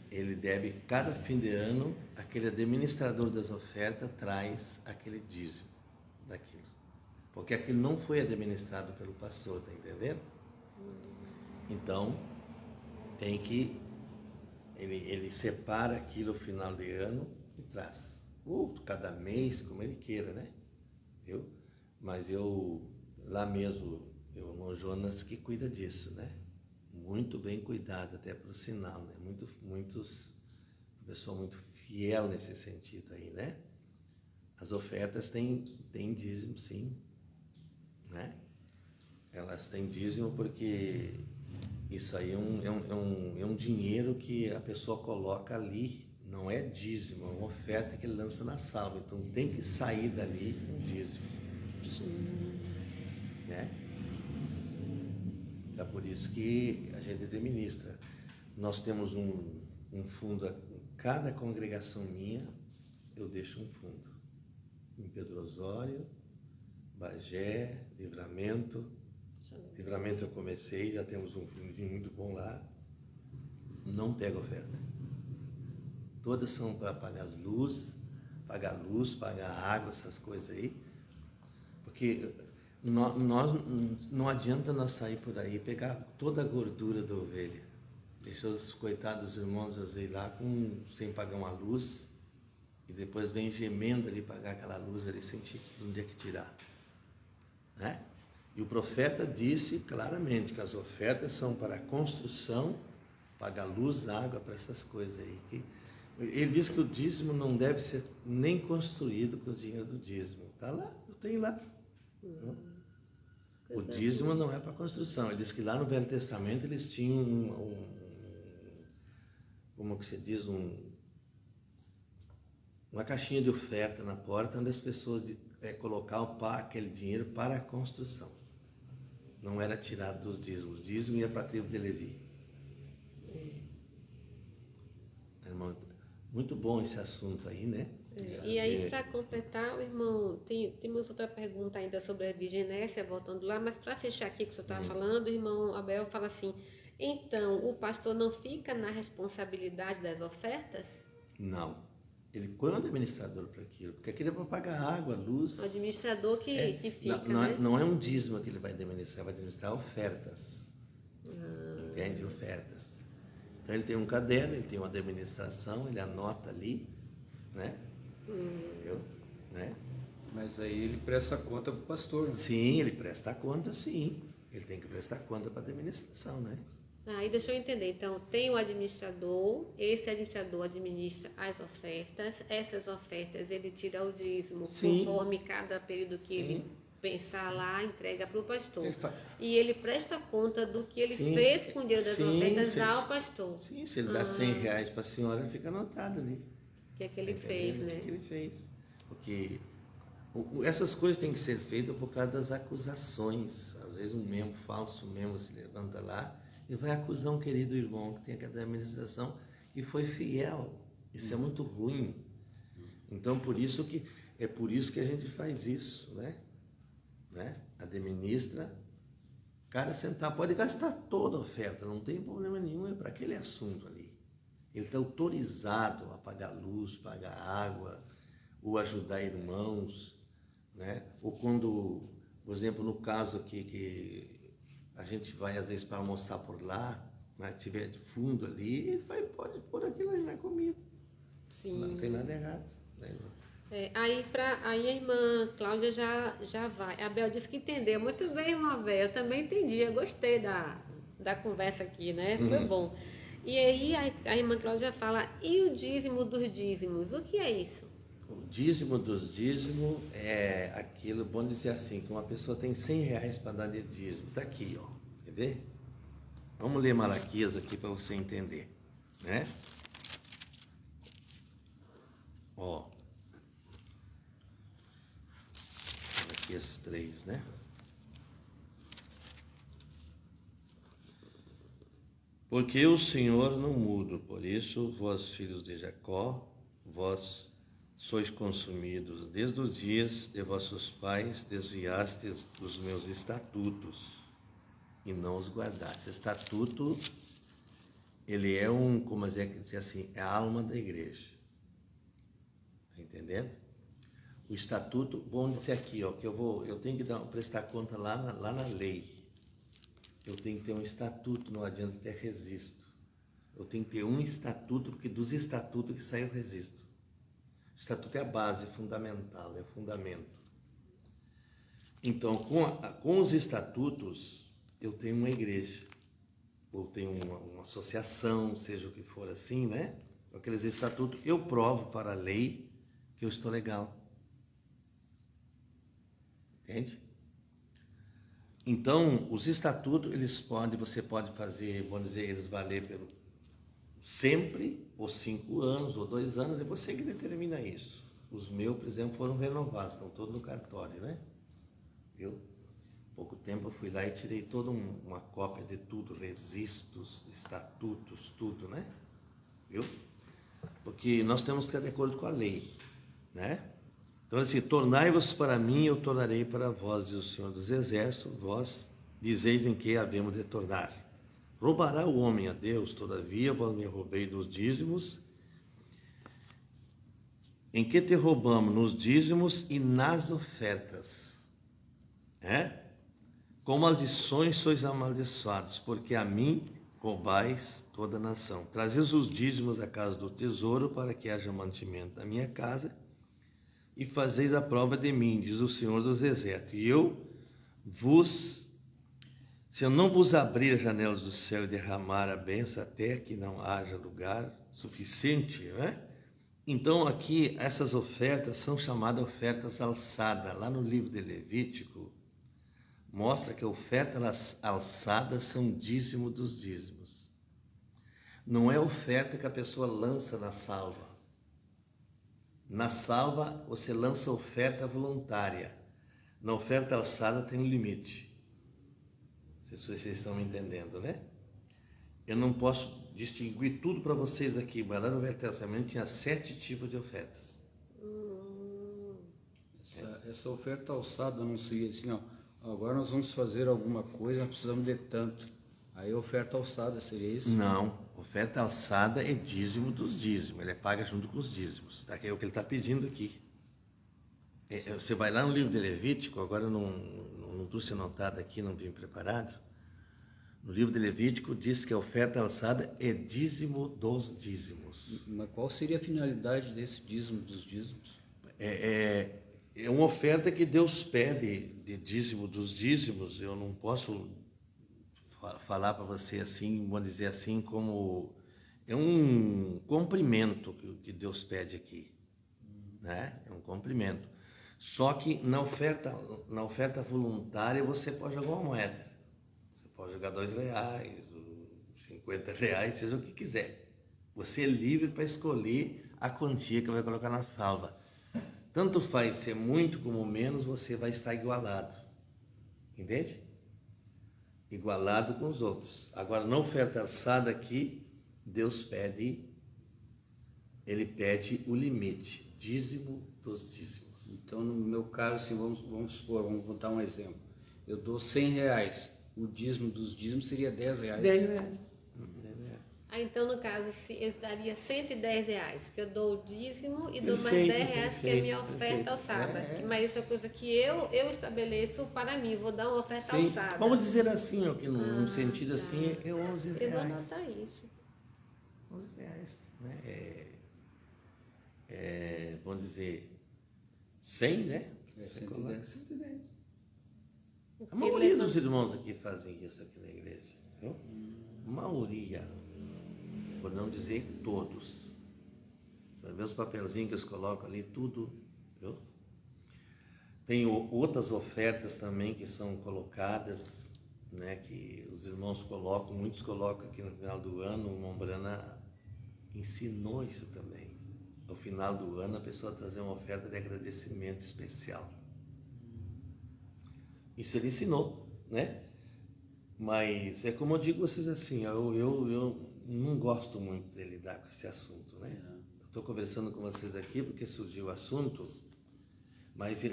ele deve, cada fim de ano, aquele administrador das ofertas traz aquele dízimo daquilo. Porque aquilo não foi administrado pelo pastor, tá entendendo? Então, tem que... Ele separa aquilo no final de ano e traz. Ou cada mês, como ele queira, né? Viu? Mas lá mesmo, o irmão Jonas que cuida disso, né? Muito bem cuidado, até para o sinal, né? Uma pessoa muito fiel nesse sentido aí, né? As ofertas têm dízimo, sim, né? Elas têm dízimo porque isso aí é um dinheiro que a pessoa coloca ali, não é dízimo, é uma oferta que ele lança na salva, então tem que sair dali um dízimo, né? É por isso que a gente administra. Nós temos um fundo, cada congregação minha, eu deixo um fundo. Em Pedro Osório, Bagé, Livramento. Livramento eu comecei, já temos um fundinho muito bom lá. Não pego oferta. Todas são para pagar luz, pagar água, essas coisas aí. Porque não adianta nós sair por aí e pegar toda a gordura da ovelha. Deixa os coitados irmãos às vezes lá sem pagar uma luz e depois vem gemendo ali pagar aquela luz ali sem de onde é que tirar, né? E o profeta disse claramente que as ofertas são para a construção, pagar luz, água, para essas coisas aí. Ele diz que o dízimo não deve ser nem construído com o dinheiro do dízimo. Está lá, eu tenho lá. O dízimo não é para construção. Ele diz que lá no Velho Testamento eles tinham como que se diz, uma caixinha de oferta na porta onde as pessoas colocavam aquele dinheiro para a construção. Não era tirado dos dízimos. O dízimo ia para a tribo de Levi. Irmão, muito bom esse assunto aí, né? E aí, para completar, o irmão, temos outra pergunta ainda sobre a virginésia, voltando lá, mas para fechar aqui que o senhor estava falando, o irmão Abel fala assim, então, o pastor não fica na responsabilidade das ofertas? Não. Ele põe um administrador para aquilo, porque aquilo é para pagar água, luz. O administrador que fica, não é um dízimo que ele vai administrar ofertas. Entende? Ofertas. Então, ele tem um caderno, ele tem uma administração, ele anota ali, né? Entendeu? Né? Mas aí ele presta conta para o pastor. Né? Sim, ele presta conta, sim. Ele tem que prestar conta para a administração, né? Aí deixa eu entender. Então, tem o administrador, esse administrador administra as ofertas, essas ofertas ele tira o dízimo conforme cada período que ele pensar lá, entrega para o pastor. E ele presta conta do que ele fez com o dinheiro das ofertas ao pastor. Sim, se ele dá R$100 para a senhora, fica anotado ali. O que é que ele fez, né? O que ele fez. Porque Essas coisas têm que ser feitas por causa das acusações. Às vezes um membro, falso membro, se levanta lá e vai acusar um querido irmão que tem aqui da administração e foi fiel. Isso é muito ruim. Então, por isso que a gente faz isso, né? Administra, cada centavo, pode gastar toda a oferta, não tem problema nenhum, é para aquele assunto ali. Ele está autorizado a pagar luz, pagar água, ou ajudar irmãos, né? Ou quando, por exemplo, no caso aqui que a gente vai às vezes para almoçar por lá, né? Tiver de fundo ali, ele pode pôr aquilo ali na comida. Sim. Não tem nada errado, né, irmão? Aí a irmã Cláudia já vai. A Bel disse que entendeu. Muito bem, irmã Bel, eu também entendi. Eu gostei da conversa aqui, né? Foi bom. E aí a irmã Cláudia fala, e o dízimo dos dízimos? O que é isso? O dízimo dos dízimos é aquilo, bom dizer assim, que uma pessoa tem 100 reais para dar de dízimo. Está aqui, ó. Quer ver? Vamos ler Malaquias aqui para você entender, né? Ó. Malaquias 3, né? Porque o Senhor não muda, por isso, vós, filhos de Jacó, vós sois consumidos desde os dias de vossos pais, desviastes dos meus estatutos e não os guardastes. Estatuto, ele é como é que dizer assim, é a alma da igreja. Está entendendo? O estatuto, vamos dizer aqui, ó, que eu tenho que prestar conta lá na lei. Eu tenho que ter um estatuto, não adianta ter registro. Eu tenho que ter um estatuto, porque dos estatutos que sai o registro. O estatuto é a base fundamental, é o fundamento. Então, com os estatutos, eu tenho uma igreja, ou tenho uma associação, seja o que for assim, né? Com aqueles estatutos, eu provo para a lei que eu estou legal. Entende? Então, os estatutos, você pode fazer, vamos dizer, eles valer pelo sempre, ou 5 anos, ou 2 anos, é você que determina isso. Os meus, por exemplo, foram renovados, estão todos no cartório, né? Viu? Pouco tempo eu fui lá e tirei toda uma cópia de tudo, registros, estatutos, tudo, né? Viu? Porque nós temos que estar de acordo com a lei, né? Então, assim, tornai-vos para mim, eu tornarei para vós, diz o Senhor dos Exércitos, vós dizeis em que havemos de tornar. Roubará o homem a Deus, todavia vós me roubei dos dízimos. Em que te roubamos? Nos dízimos e nas ofertas. Com maldições sois amaldiçoados, porque a mim roubais toda a nação. Trazeis os dízimos à casa do tesouro, para que haja mantimento na minha casa, e fazeis a prova de mim, diz o Senhor dos Exércitos. E se eu não vos abrir as janelas do céu e derramar a bênção até que não haja lugar suficiente, né? Então aqui essas ofertas são chamadas ofertas alçadas. Lá no livro de Levítico, mostra que ofertas alçadas são dízimo dos dízimos. Não é oferta que a pessoa lança na salva. Na salva, você lança oferta voluntária. Na oferta alçada tem um limite. Se vocês estão me entendendo, né? Eu não posso distinguir tudo para vocês aqui, mas lá no Velho Testamento tinha 7 tipos de ofertas. Essa oferta alçada não seria assim, ó, agora nós vamos fazer alguma coisa, nós precisamos de tanto. Aí a oferta alçada seria isso? Não, oferta alçada é dízimo dos dízimos, ele é paga junto com os dízimos. É o que ele está pedindo aqui. Você vai lá no livro de Levítico, agora eu não trouxe anotado aqui, não vim preparado. No livro de Levítico diz que a oferta alçada é dízimo dos dízimos. Mas qual seria a finalidade desse dízimo dos dízimos? É uma oferta que Deus pede de dízimo dos dízimos. Eu não posso falar para você assim, vamos dizer assim, como é um cumprimento que Deus pede aqui, né? É um cumprimento. Só que na oferta voluntária você pode jogar uma moeda. Você pode jogar R$2, R$50, seja o que quiser. Você é livre para escolher a quantia que vai colocar na salva. tanto faz ser muito como menos, você vai estar igualado. Entende? Igualado com os outros. Agora, na oferta alçada aqui, Deus pede, ele pede o limite, dízimo dos dízimos. Então, no meu caso, assim, vamos supor, vamos botar um exemplo. Eu dou R$100, o dízimo dos dízimos seria R$10. R$10. Então, no caso, eu daria R$110, que eu dou o dízimo e dou mais Perfeito, R$10, que é a minha perfeito, oferta alçada. perfeito. Mas isso é coisa que eu estabeleço para mim, vou dar uma oferta Sim, alçada. vamos dizer assim, ó, que num sentido assim é R$11. Eu vou anotar isso. R$11, né? Vamos dizer, 100, né? Você coloca 110. A maioria dos irmãos aqui fazem isso aqui na igreja, viu? Maioria, por não dizer todos. Você vai ver os papelzinhos que eles colocam ali, tudo, viu? Tem outras ofertas também que são colocadas, né, que os irmãos colocam, muitos colocam aqui no final do ano. O Mombrana ensinou isso também. No final do ano, a pessoa trazer uma oferta de agradecimento especial. Isso ele ensinou, né? Mas é como eu digo a vocês assim, eu não gosto muito de lidar com esse assunto, né? Estou conversando com vocês aqui porque surgiu o assunto, mas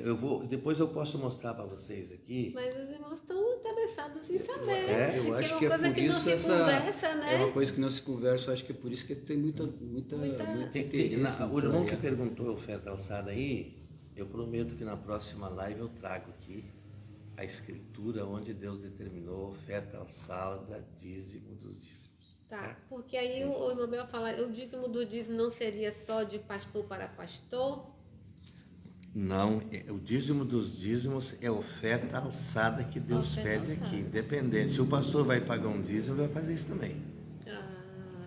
depois eu posso mostrar para vocês aqui. Mas os irmãos estão interessados em saber. Eu acho que é por isso é uma coisa que não se conversa. Eu acho que é por isso que tem muita o irmão que perguntou a oferta alçada aí, eu prometo que na próxima live eu trago aqui a escritura onde Deus determinou a oferta alçada, dízimo dos dízimos. Tá, porque aí o irmão vai falar, o dízimo do dízimo não seria só de pastor para pastor? Não, o dízimo dos dízimos é a oferta alçada que Deus pede aqui, independente. Se o pastor vai pagar um dízimo, vai fazer isso também.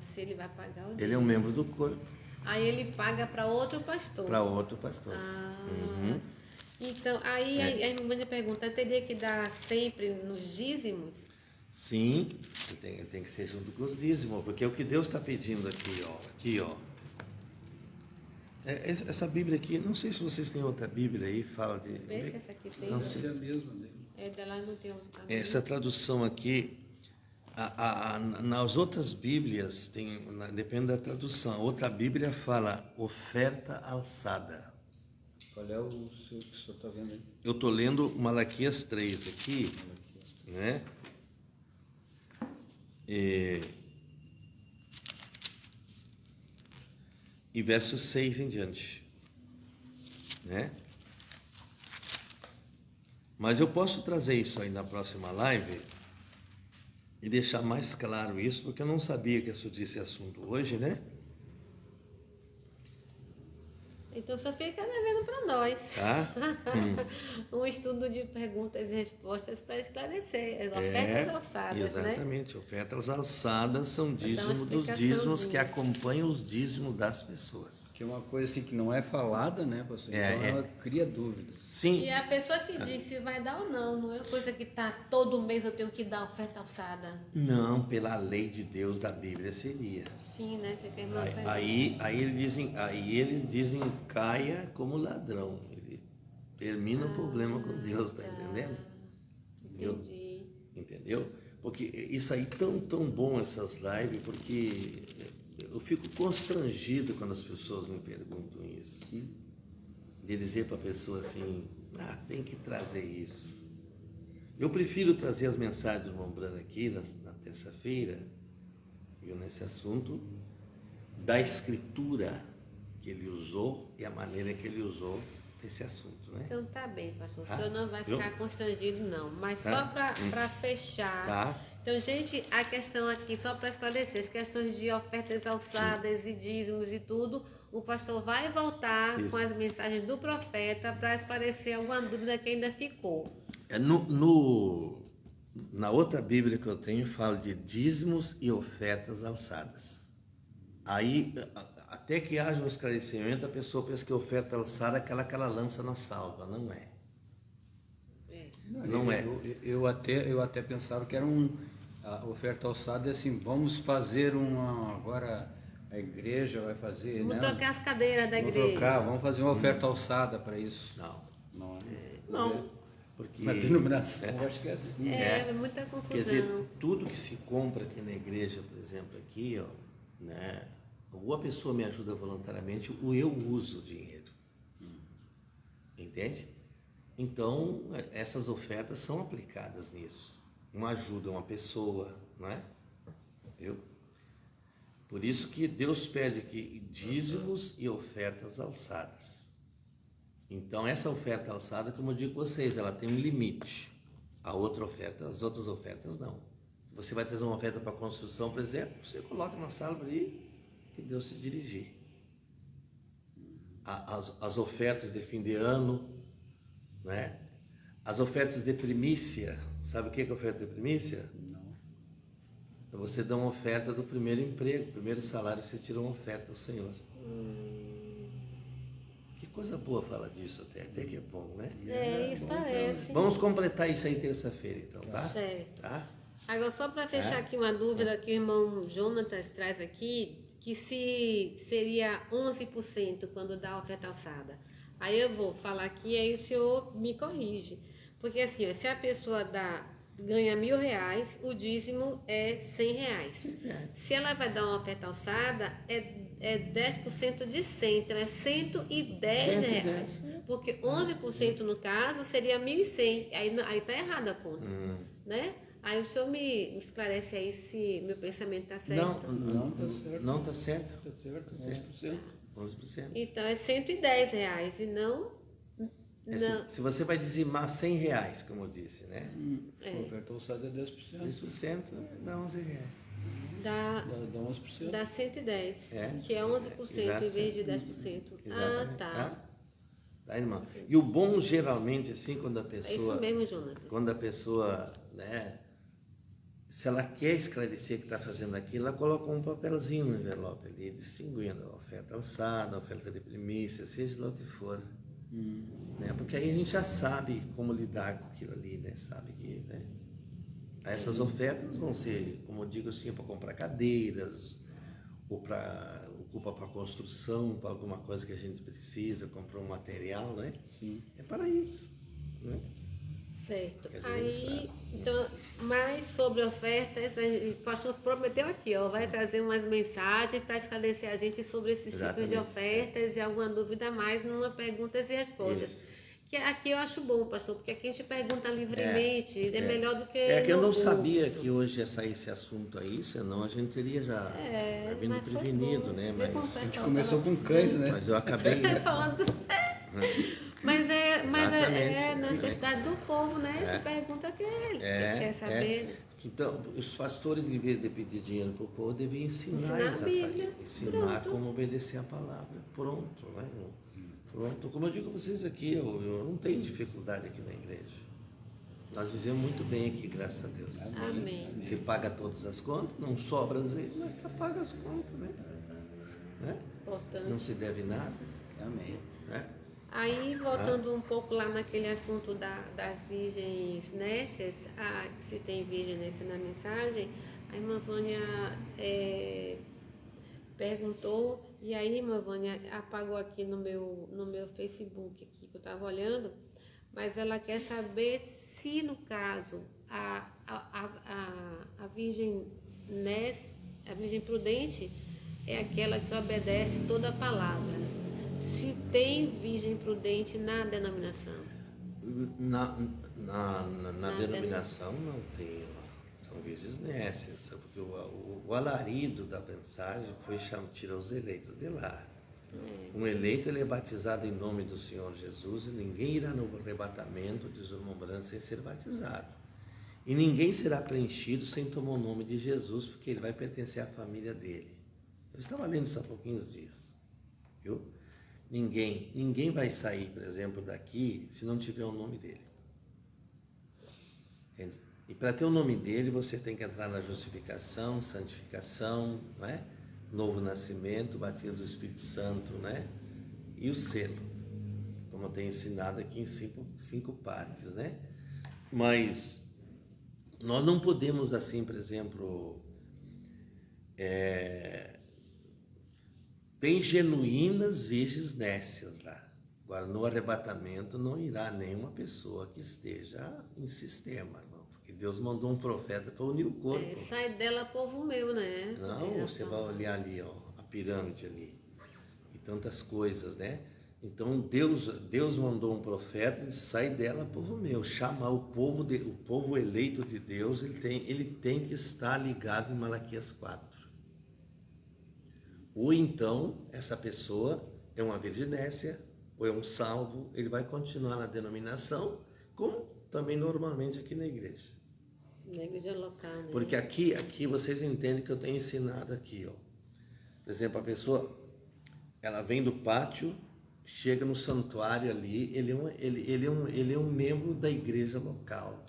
Se ele vai pagar o dízimo. Ele é um membro do corpo. Aí ele paga para outro pastor. Para outro pastor. Então, aí a irmã pergunta, teria que dar sempre nos dízimos? Sim, tem que ser junto com os dízimos, porque é o que Deus está pedindo aqui, ó. Essa Bíblia aqui, não sei se vocês têm outra Bíblia aí, fala de... Vê se essa aqui tem. Não sei. É a mesma dele. Dela não tem Essa tradução aqui, nas outras Bíblias, depende da tradução. Outra Bíblia fala oferta alçada. Qual é o seu que o senhor está vendo aí? Eu estou lendo Malaquias 3 aqui, né? E verso 6 em diante, né? Mas eu posso trazer isso aí na próxima live e deixar mais claro isso, porque eu não sabia que isso desse assunto hoje, né? Então só fica devendo para nós. Tá? Um estudo de perguntas e respostas para esclarecer as ofertas alçadas, exatamente, né? Ofertas alçadas são dízimo dos dízimos que acompanham os dízimos das pessoas. Que é uma coisa assim que não é falada, né, pastor? Então ela cria dúvidas. Sim. E a pessoa que diz se vai dar ou não é coisa que tá todo mês eu tenho que dar oferta alçada. Não, pela lei de Deus da Bíblia seria. Sim, né? Aí eles dizem caia como ladrão. Ele termina o problema com Deus, tá entendendo? Entendeu? Porque isso aí tão bom essas lives, porque eu fico constrangido quando as pessoas me perguntam isso. Sim. De dizer para a pessoa assim, tem que trazer isso. Eu prefiro trazer as mensagens do irmão Brano aqui na terça-feira, nesse assunto da escritura que ele usou e a maneira que ele usou esse assunto, né? Então tá bem, pastor. O senhor não vai ficar constrangido, não. Mas só para fechar. Tá. Então, gente, a questão aqui, só para esclarecer, as questões de ofertas alçadas e dízimos e tudo, o pastor vai voltar com as mensagens do profeta para esclarecer alguma dúvida que ainda ficou. Na outra Bíblia que eu tenho, fala de dízimos e ofertas alçadas. Aí, até que haja um esclarecimento, a pessoa pensa que a oferta alçada é aquela que ela lança na salva. Não é. Não é. Eu até pensava que era a oferta alçada é assim, vamos fazer agora a igreja vai fazer, Vamos né? trocar as cadeiras da Vamos igreja. trocar, vamos fazer uma oferta alçada para isso. Não. Não, Não. Porque, na denominação, eu acho que é assim. É muita confusão. quer dizer, tudo que se compra aqui na igreja, por exemplo, aqui, ó, né? Ou a pessoa me ajuda voluntariamente, ou eu uso o dinheiro. Entende? Então, essas ofertas são aplicadas nisso. Uma ajuda uma pessoa, não é? Viu? Por isso que Deus pede que dízimos e ofertas alçadas. Então, essa oferta alçada, como eu digo a vocês, ela tem um limite. A outra oferta, as outras ofertas não. Se você vai trazer uma oferta para construção, por exemplo, você coloca na sala ali, que Deus se dirigir. As ofertas de fim de ano, né? As ofertas de primícia, sabe o que é oferta de primícia? Não. Você dá uma oferta do primeiro emprego, primeiro salário, você tira uma oferta ao Senhor. Que coisa boa falar disso até que é bom, né? Isso parece. Vamos completar isso aí terça-feira, então, tá? Certo. Tá? Agora, só para fechar aqui uma dúvida que o irmão Jonatas traz aqui, que se seria 11% quando dá a oferta alçada. Aí eu vou falar aqui, aí o senhor me corrige. Porque assim, ó, se a pessoa ganha R$1.000, o dízimo é R$100. Se ela vai dar uma oferta alçada, é 10% de 100, então é R$110. Porque 11% no caso seria 1.100. Aí tá errada a conta, né? Aí o senhor me esclarece aí se meu pensamento está certo. Não, tá certo. Não está certo. Tá certo, 11%. 11%. Então é R$110 e não... Se você vai dizimar R$100, como eu disse, né? A oferta alçada é 10%. 10% dá R$11. Dá Dá 11%. 110, É. que é 11% em vez de 10%. Exatamente. Tá. Tá, irmão? E o bom, geralmente, assim, quando a É isso pessoa... mesmo, Jonatas. Quando a pessoa, né... Se ela quer esclarecer que está fazendo aquilo, ela coloca um papelzinho no envelope ali, distinguindo a oferta alçada, a oferta de primícia, seja lá o que for. Né? Porque aí a gente já sabe como lidar com aquilo ali, né? Sabe que, né? Essas ofertas vão ser, como eu digo assim, para comprar cadeiras, ou ocupa para construção, para alguma coisa que a gente precisa, comprar um material, né? Sim. É para isso, né? Certo. É Aí, administrado. então, mais sobre ofertas, o pastor prometeu aqui, ó, vai trazer umas mensagens para esclarecer a gente sobre esses tipos de Exatamente. ofertas e alguma dúvida a mais numa perguntas e respostas. Isso. Que aqui eu acho bom, pastor, porque aqui a gente pergunta livremente, é melhor do que É que eu no não culto. sabia que hoje ia sair esse assunto aí, senão a gente teria já vindo mas foi prevenido, bom. né? Vê como o Mas, A gente pessoal começou tava com cães, né? mas eu acabei... falando. Mas é Exatamente. necessidade do povo, né? Se pergunta que ele quer saber. Né? Então, os pastores, em vez de pedir dinheiro para o povo, deviam ensinar eles a a Bíblia. fazer. Ensinar Pronto. como obedecer a palavra. Pronto, né? Pronto. Como eu digo a vocês aqui, eu não tenho dificuldade aqui na igreja. Nós vivemos muito bem aqui, graças a Deus. Amém. Você paga todas as contas, não sobra às vezes, mas tá paga as contas, né? Importante. Não se deve nada, Amém. né? Aí, voltando um pouco lá naquele assunto das virgens nécias, se tem virgem nécia na mensagem, a irmã Vânia perguntou, e aí a irmã Vânia apagou aqui no meu Facebook, aqui, que eu estava olhando, mas ela quer saber se, no caso, a virgem nécia, a virgem prudente, é aquela que obedece toda a palavra. Se tem virgem prudente na denominação. Na denominação não tem, são virgens nécias, sabe? Porque o alarido da mensagem foi tirar os eleitos de lá. Um eleito ele é batizado em nome do Senhor Jesus e ninguém irá no arrebatamento, diz o irmão Branco, sem ser batizado. E ninguém será preenchido sem tomar o nome de Jesus, porque ele vai pertencer à família dele. Eu estava lendo isso há pouquinhos dias, viu? Ninguém vai sair, por exemplo, daqui se não tiver o nome dele. Entende? E para ter o nome dele, você tem que entrar na justificação, santificação, não é? Novo nascimento, batismo do Espírito Santo, né? E o selo, como eu tenho ensinado aqui em cinco partes, né? Mas nós não podemos, assim, por exemplo, Tem genuínas virgens nécias lá. Agora, no arrebatamento não irá nenhuma pessoa que esteja em sistema, irmão. Porque Deus mandou um profeta para unir o corpo. Sai dela, povo meu, né? Não, você vai olhar ali, ó, a pirâmide ali. E tantas coisas, né? Então, Deus mandou um profeta e sai dela, povo meu. Chamar o povo eleito de Deus, ele tem que estar ligado em Malaquias 4. Ou então, essa pessoa é uma virginécia, ou é um salvo, ele vai continuar na denominação, como também normalmente aqui na igreja. Na igreja local, né? Porque aqui vocês entendem que eu tenho ensinado aqui, ó. Por exemplo, a pessoa, ela vem do pátio, chega no santuário ali, ele é um membro da igreja local.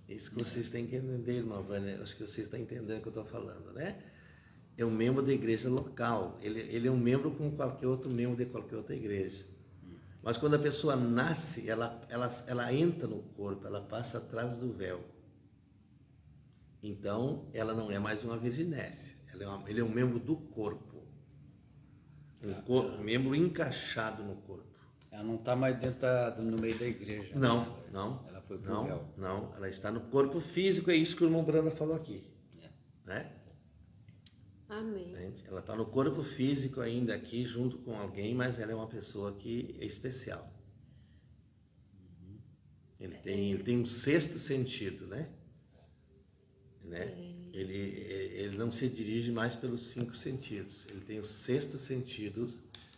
Isso que vocês têm que entender, irmã Vânia, acho que vocês estão entendendo o que eu estou falando, né? É um membro da igreja local, ele é um membro como qualquer outro membro de qualquer outra igreja. Mas quando a pessoa nasce, ela entra no corpo, ela passa atrás do véu. Então, ela não é mais uma virginécia, ele é um membro do corpo. Um membro encaixado no corpo. Ela não está mais no meio da igreja. Não. Ela foi pro véu. Não, ela está no corpo físico, é isso que o irmão Brana falou aqui. Né? Amém. Ela está no corpo físico ainda aqui, junto com alguém, mas ela é uma pessoa que é especial. Ele tem um sexto sentido, né? Ele não se dirige mais pelos 5 sentidos. Ele tem o sexto sentido,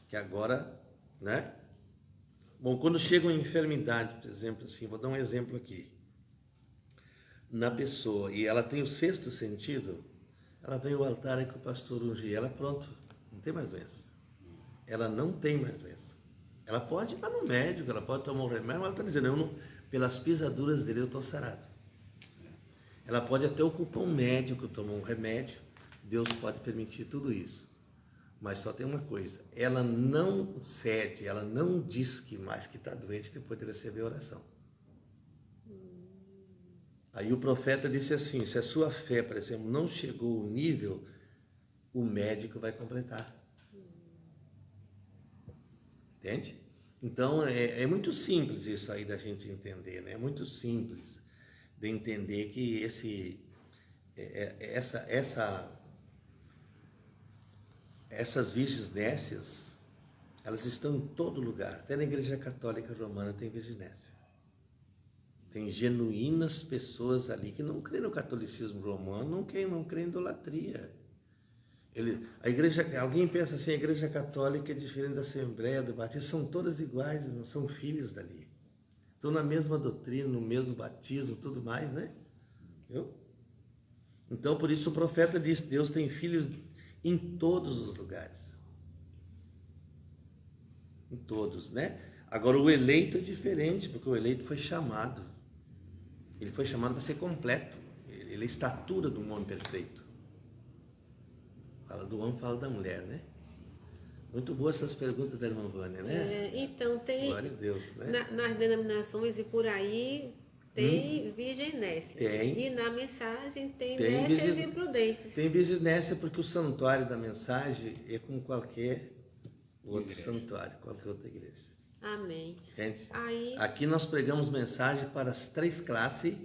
que agora, né? Bom, quando chega uma enfermidade, por exemplo, assim, vou dar um exemplo aqui. Na pessoa, e ela tem o sexto sentido, ela vem ao altar que o pastor unge ela, pronto, não tem mais doença. Ela não tem mais doença. Ela pode ir no médico, ela pode tomar um remédio, mas ela está dizendo, pelas pisaduras dele eu estou sarado. Ela pode até ocupar um médico, tomar um remédio, Deus pode permitir tudo isso. Mas só tem uma coisa, ela não cede, ela não diz que mais que está doente depois de receber a oração. Aí o profeta disse assim, se a sua fé, por exemplo, não chegou ao nível, o médico vai completar. Entende? Então, é muito simples isso aí da gente entender, né? É muito simples de entender que essas virgens nécias, elas estão em todo lugar. Até na Igreja Católica Romana tem virginécia. Tem genuínas pessoas ali que não creem no catolicismo romano, não creem em idolatria. Alguém pensa assim, a Igreja Católica é diferente da Assembleia do Batismo, são todas iguais, não são filhos dali. Estão na mesma doutrina, no mesmo batismo, tudo mais, né? Viu? Então, por isso o profeta diz, Deus tem filhos em todos os lugares. Em todos, né? Agora, o eleito é diferente, porque o eleito foi chamado. Ele foi chamado para ser completo. Ele é a estatura de um homem perfeito. Fala do homem, fala da mulher, né? Muito boas essas perguntas da irmã Vânia, né? Então, tem... Glória a Deus, né? Nas denominações e por aí, tem virgem nécias. Tem. E na mensagem tem nécias e prudentes. Tem virgem nécia porque o santuário da mensagem é como qualquer outro santuário, qualquer outra igreja. Amém. Gente, Aí... aqui nós pregamos mensagem para as 3 classes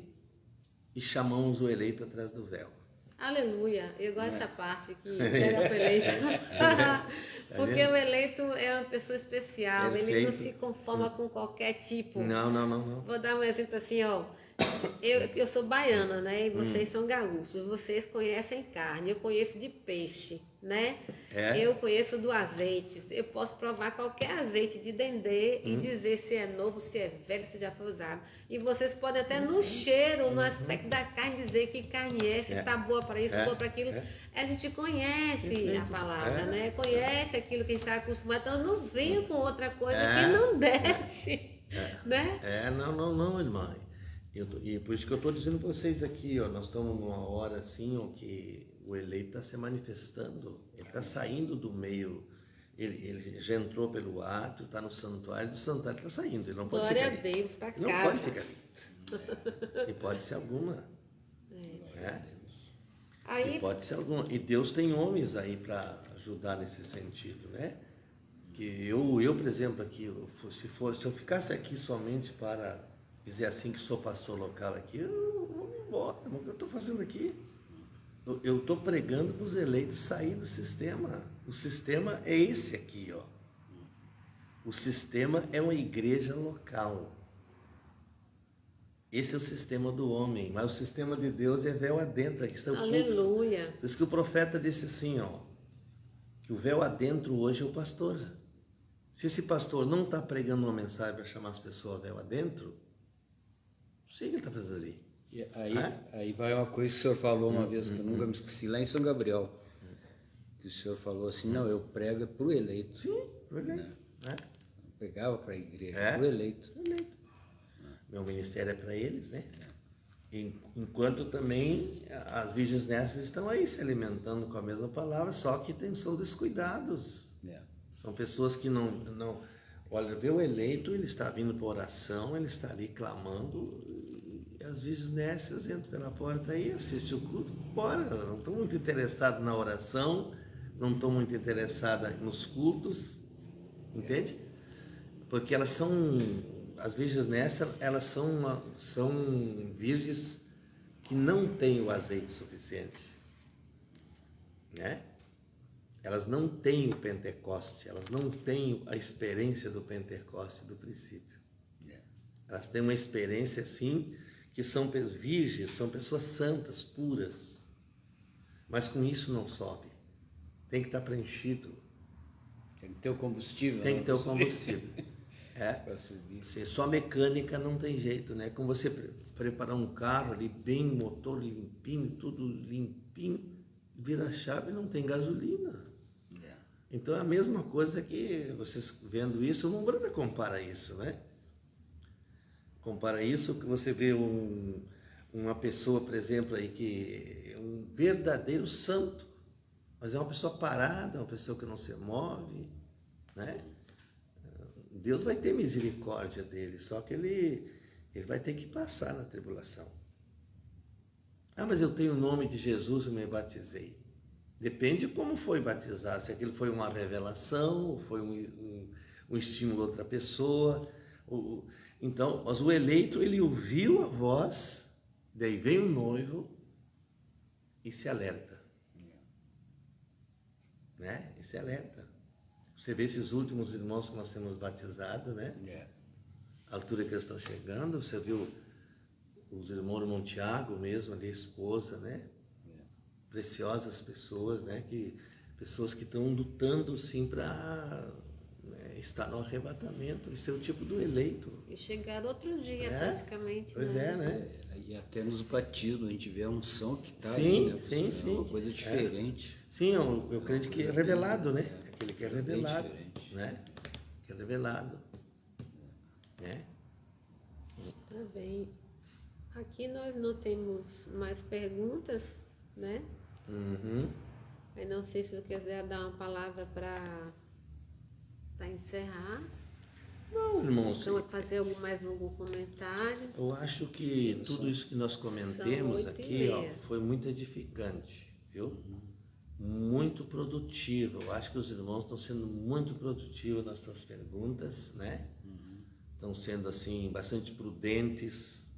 e chamamos o eleito atrás do véu. Aleluia, eu gosto dessa parte que pega para o eleito. Porque o eleito é uma pessoa especial, Perfeito. Ele não se conforma com qualquer tipo. Não. Vou dar um exemplo assim, ó. Eu sou baiana, né? E vocês são gaúchos. Vocês conhecem carne, eu conheço de peixe, né? Eu conheço do azeite. Eu posso provar qualquer azeite de dendê e dizer se é novo, se é velho, se já foi usado. E vocês podem até no cheiro, no aspecto da carne, dizer que carne é, se está boa para isso, boa para aquilo. A gente conhece a palavra, né? Conhece aquilo que a gente está acostumado. Então não venha com outra coisa que não desce, né? Não, irmã. E por isso que eu estou dizendo para vocês aqui, ó, nós estamos numa hora assim, ó, que o eleito está se manifestando, ele está saindo do meio, ele já entrou pelo ato, está no santuário, do santuário está saindo, ele não pode Glória ficar ali. a Deus, para casa. Não pode ficar ali. E pode ser alguma. Aí, E pode ser alguma. E Deus tem homens aí para ajudar nesse sentido, né? Que eu, por exemplo, aqui, se eu ficasse aqui somente para dizer assim que sou pastor local aqui, eu vou me embora. O que eu estou fazendo aqui? Eu estou pregando para os eleitos sair do sistema. O sistema é esse aqui, ó. O sistema é uma igreja local. Esse é o sistema do homem, mas o sistema de Deus é véu adentro. Aqui está o culto. Aleluia. Por isso que o profeta disse assim, ó, que o véu adentro hoje é o pastor. Se esse pastor não está pregando uma mensagem para chamar as pessoas a véu adentro, não sei o que ele está fazendo ali. E aí vai uma coisa que o senhor falou uma vez, que eu nunca me esqueci, lá em São Gabriel, que o senhor falou assim, não, eu prego para o eleito. Sim, para o eleito. Né? Eu pregava para a igreja, para o eleito. Meu ministério é para eles, né? Enquanto também as virgens nessas estão aí se alimentando com a mesma palavra, só que são descuidados. São pessoas que não... Olha, vê o eleito, ele está vindo para oração, ele está ali clamando, e as virgens nessas entram pela porta aí, assistem o culto, bora. Não estão muito interessados na oração, não estão muito interessadas nos cultos, entende? Porque elas são... As virgens nessa, elas são virgens que não têm o azeite suficiente, né? Elas não têm o Pentecoste, elas não têm a experiência do Pentecoste do princípio. Elas têm uma experiência, assim, que são virgens, são pessoas santas, puras, mas com isso não sobe. Tem que estar preenchido. Tem que ter o combustível. Tem que ter o combustível. Para subir. Só mecânica não tem jeito, né? Como você preparar um carro ali, bem motor limpinho, tudo limpinho, vira a chave e não tem gasolina. Então é a mesma coisa que vocês vendo isso, o Mombrana compara isso, né? Compara isso que você vê uma pessoa, por exemplo, aí que é um verdadeiro santo, mas é uma pessoa parada, uma pessoa que não se move, né? Deus vai ter misericórdia dele, só que ele vai ter que passar na tribulação. Ah, mas eu tenho o nome de Jesus e me batizei. Depende de como foi batizado, se aquilo foi uma revelação, ou foi um estímulo a outra pessoa. Então, mas o eleito, ele ouviu a voz, daí vem o noivo e se alerta. Né? E se alerta. Você vê esses últimos irmãos que nós temos batizado, né? A altura que eles estão chegando, você viu os irmãos Montiago mesmo, ali, a esposa, né? Preciosas pessoas, né? Pessoas que estão lutando, sim, para estar no arrebatamento. Isso é o tipo do eleito. E chegaram outro dia, praticamente. Pois né? E até nos batismos, a gente vê a unção que está sim, ali, né? Sim. É uma coisa diferente. Sim, eu creio que é revelado, né? Aquele que é revelado, né? Que é revelado, né? Está bem. Aqui nós não temos mais perguntas, né? Aí não sei se você quiser dar uma palavra para encerrar. Não, irmãos. Então, fazer mais algum comentário? Eu acho que tudo isso que nós comentemos aqui, ó, foi muito edificante, viu? Muito produtivo. Eu acho que os irmãos estão sendo muito produtivos nas suas perguntas, né? Estão sendo, assim, bastante prudentes,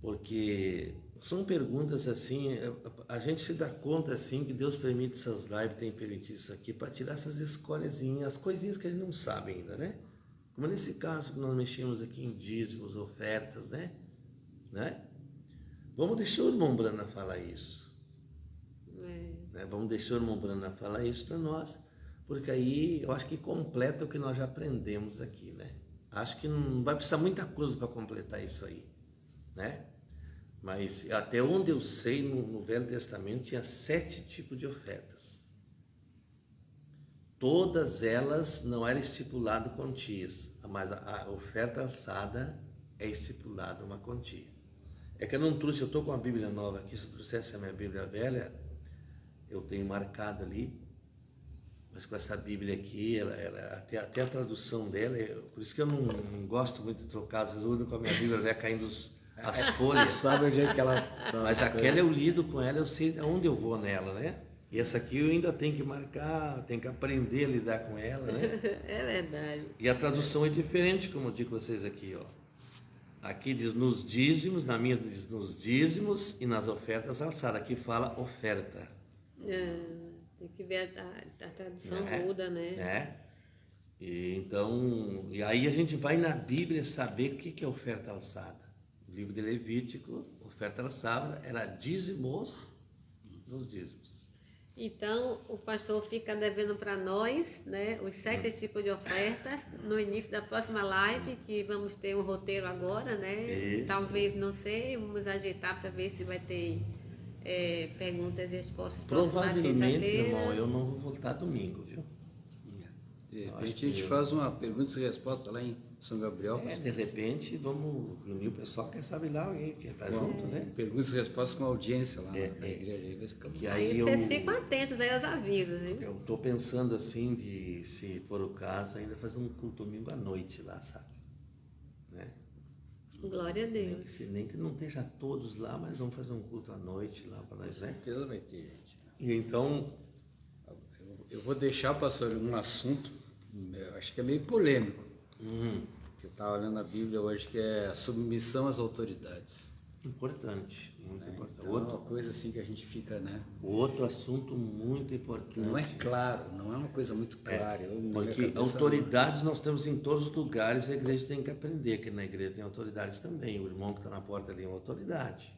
porque são perguntas, assim, a gente se dá conta, assim, que Deus permite essas lives, tem permitido isso aqui, para tirar essas escolhazinhas, as coisinhas que a gente não sabe ainda, né? Como nesse caso que nós mexemos aqui em dízimos, ofertas, né? Vamos deixar o irmão Brana falar isso. Né? Vamos deixar o irmão Brana falar isso para nós, porque aí eu acho que completa o que nós já aprendemos aqui, né? Acho que não vai precisar muita coisa para completar isso aí, né? Mas até onde eu sei, no Velho Testamento tinha 7 tipos de ofertas. Todas elas não eram estipulado quantias, mas a oferta alçada é estipulada uma quantia. É que eu não trouxe, eu estou com a Bíblia nova aqui, se eu trouxesse a minha Bíblia velha, eu tenho marcado ali, mas com essa Bíblia aqui, até a tradução dela, por isso que eu não gosto muito de trocar, às vezes eu uso com a minha Bíblia velha caindo as folhas. Sabe onde é que elas estão? Mas aquela eu lido com ela, eu sei aonde eu vou nela, né? E essa aqui eu ainda tenho que marcar, tenho que aprender a lidar com ela, né? É verdade. E a tradução é diferente, como eu digo para vocês aqui, ó. Aqui diz nos dízimos, na minha diz nos dízimos e nas ofertas alçadas. Aqui fala oferta. Tem que ver a tradução Né? muda, né? Né? E aí a gente vai na Bíblia saber o que é oferta alçada. O livro de Levítico, oferta alçada, era dízimos nos dízimos. Então, o pastor fica devendo para nós, né, os 7 tipos de ofertas no início da próxima live, que vamos ter um roteiro agora, né? Isso. Talvez, não sei, vamos ajeitar para ver se vai ter perguntas e respostas Provavelmente, terça-feira. irmão, eu não vou voltar domingo, viu? De repente a gente faz uma pergunta e resposta lá em São Gabriel. De repente, vamos reunir o pessoal, quem sabe lá alguém que está junto, né? Perguntas e respostas com a audiência lá na igreja. Aí vai ficar Que Aí aí vocês ficam atentos aí aos avisos, viu? eu estou pensando assim, de, se for o caso, ainda fazer um culto domingo à noite lá, sabe? Né? Glória a Deus. Nem que não esteja todos lá, mas vamos fazer um culto à noite lá para nós, Com né? certeza vai ter, gente. E então, Eu vou deixar, pastor, um assunto, eu acho que é meio polêmico, que eu estava lendo a Bíblia hoje, que é a submissão às autoridades. importante, muito importante. Então, é uma coisa assim que a gente fica, né? Outro assunto muito importante. Que não é claro, não é uma coisa muito clara. Na minha Porque cabeça, autoridades nós temos em todos os lugares, a igreja tem que aprender que na igreja tem autoridades também. O irmão que está na porta ali é uma autoridade.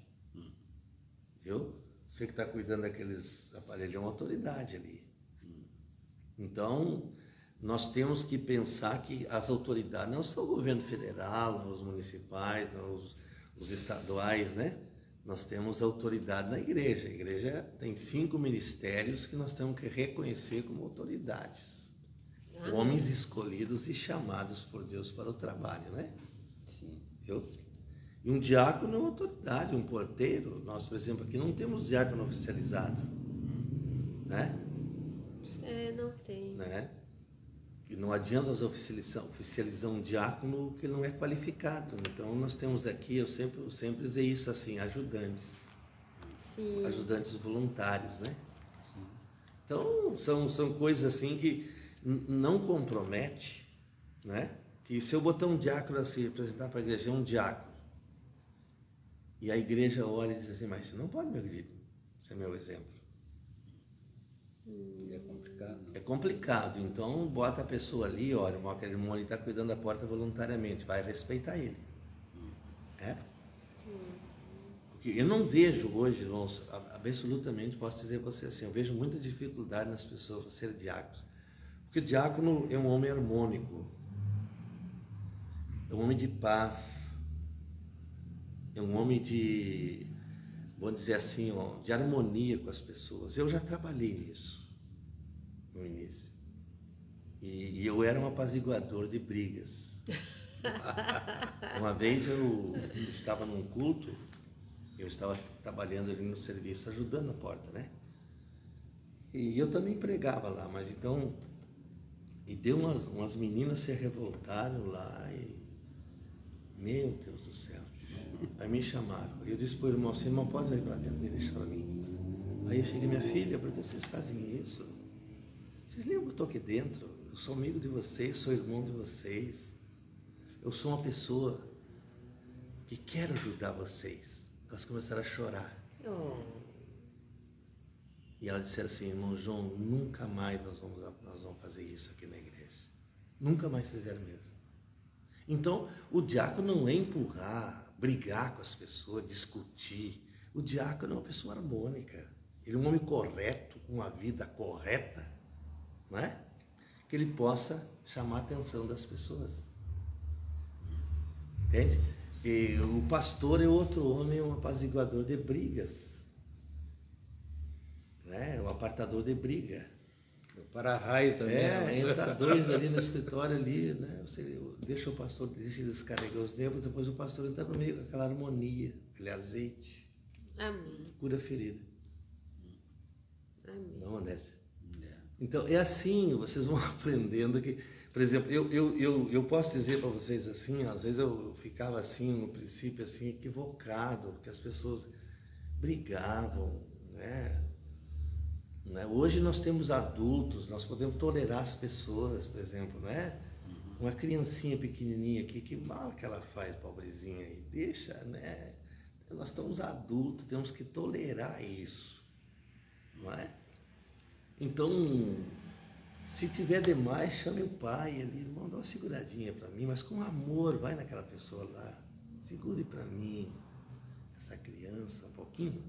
Viu? Você que está cuidando daqueles aparelhos é uma autoridade ali. Então, nós temos que pensar que as autoridades, não só o governo federal, não os municipais, não os estaduais, né? Nós temos autoridade na igreja. A igreja tem 5 ministérios que nós temos que reconhecer como autoridades. Homens escolhidos e chamados por Deus para o trabalho, né? Sim. Viu? E um diácono é uma autoridade, um porteiro. Nós, por exemplo, aqui não temos diácono oficializado, né? Não tem. Né? E não adianta nós oficializar um diácono que não é qualificado. Então, nós temos aqui, eu sempre usei isso assim, ajudantes. Sim. Ajudantes voluntários, né? Sim. Então, são coisas assim que não compromete, né? Que se eu botar um diácono a se apresentar para a igreja, é um diácono. E a igreja olha e diz assim, mas você não pode me agredir. Esse é meu exemplo. É complicado. É complicado, então bota a pessoa ali, olha, aquele irmão ali está cuidando da porta voluntariamente, vai respeitar ele. É? Porque eu não vejo hoje, irmãos, absolutamente posso dizer para você assim, eu vejo muita dificuldade nas pessoas para serem diáconos. Porque diácono é um homem harmônico, é um homem de paz, é um homem de, vamos dizer assim, ó, de harmonia com as pessoas. Eu já trabalhei nisso no início. E eu era um apaziguador de brigas. Uma vez eu estava num culto, eu estava trabalhando ali no serviço, ajudando na porta, né? E eu também pregava lá, mas então... E deu umas meninas se revoltaram lá e... Meu Deus do céu. Aí me chamaram. Eu disse para o irmão assim, irmão, pode ir para dentro, me deixa para mim. Aí eu cheguei, minha filha, por que vocês fazem isso? Vocês lembram que eu estou aqui dentro? Eu sou amigo de vocês, sou irmão de vocês. Eu sou uma pessoa que quero ajudar vocês. Elas começaram a chorar. E elas disseram assim, irmão João, nunca mais nós vamos fazer isso aqui na igreja. Nunca mais fizeram mesmo. Então, o diácono não é empurrar, brigar com as pessoas, discutir. O diácono é uma pessoa harmônica. Ele é um homem correto, com uma vida correta, não é? Que ele possa chamar a atenção das pessoas. Entende? E o pastor é outro homem, um apaziguador de brigas. É um apartador de briga. O para-raio também. Entra dois ali no escritório ali, né? Deixa o pastor, deixa ele descarregar os nervos, depois o pastor entra no meio com aquela harmonia, aquele azeite. Amém. Cura a ferida. Amém. Não acontece. Então, é assim, vocês vão aprendendo que, por exemplo, eu posso dizer para vocês assim, às vezes eu ficava assim, no princípio, assim, equivocado, porque as pessoas brigavam, né? Né? Hoje nós temos adultos, nós podemos tolerar as pessoas, por exemplo, né? Uma criancinha pequenininha aqui, que mal que ela faz, pobrezinha aí, deixa, né? Nós estamos adultos, temos que tolerar isso, não é? Então, se tiver demais, chame o pai ali, irmão, dá uma seguradinha para mim, mas com amor, vai naquela pessoa lá, segure para mim essa criança um pouquinho,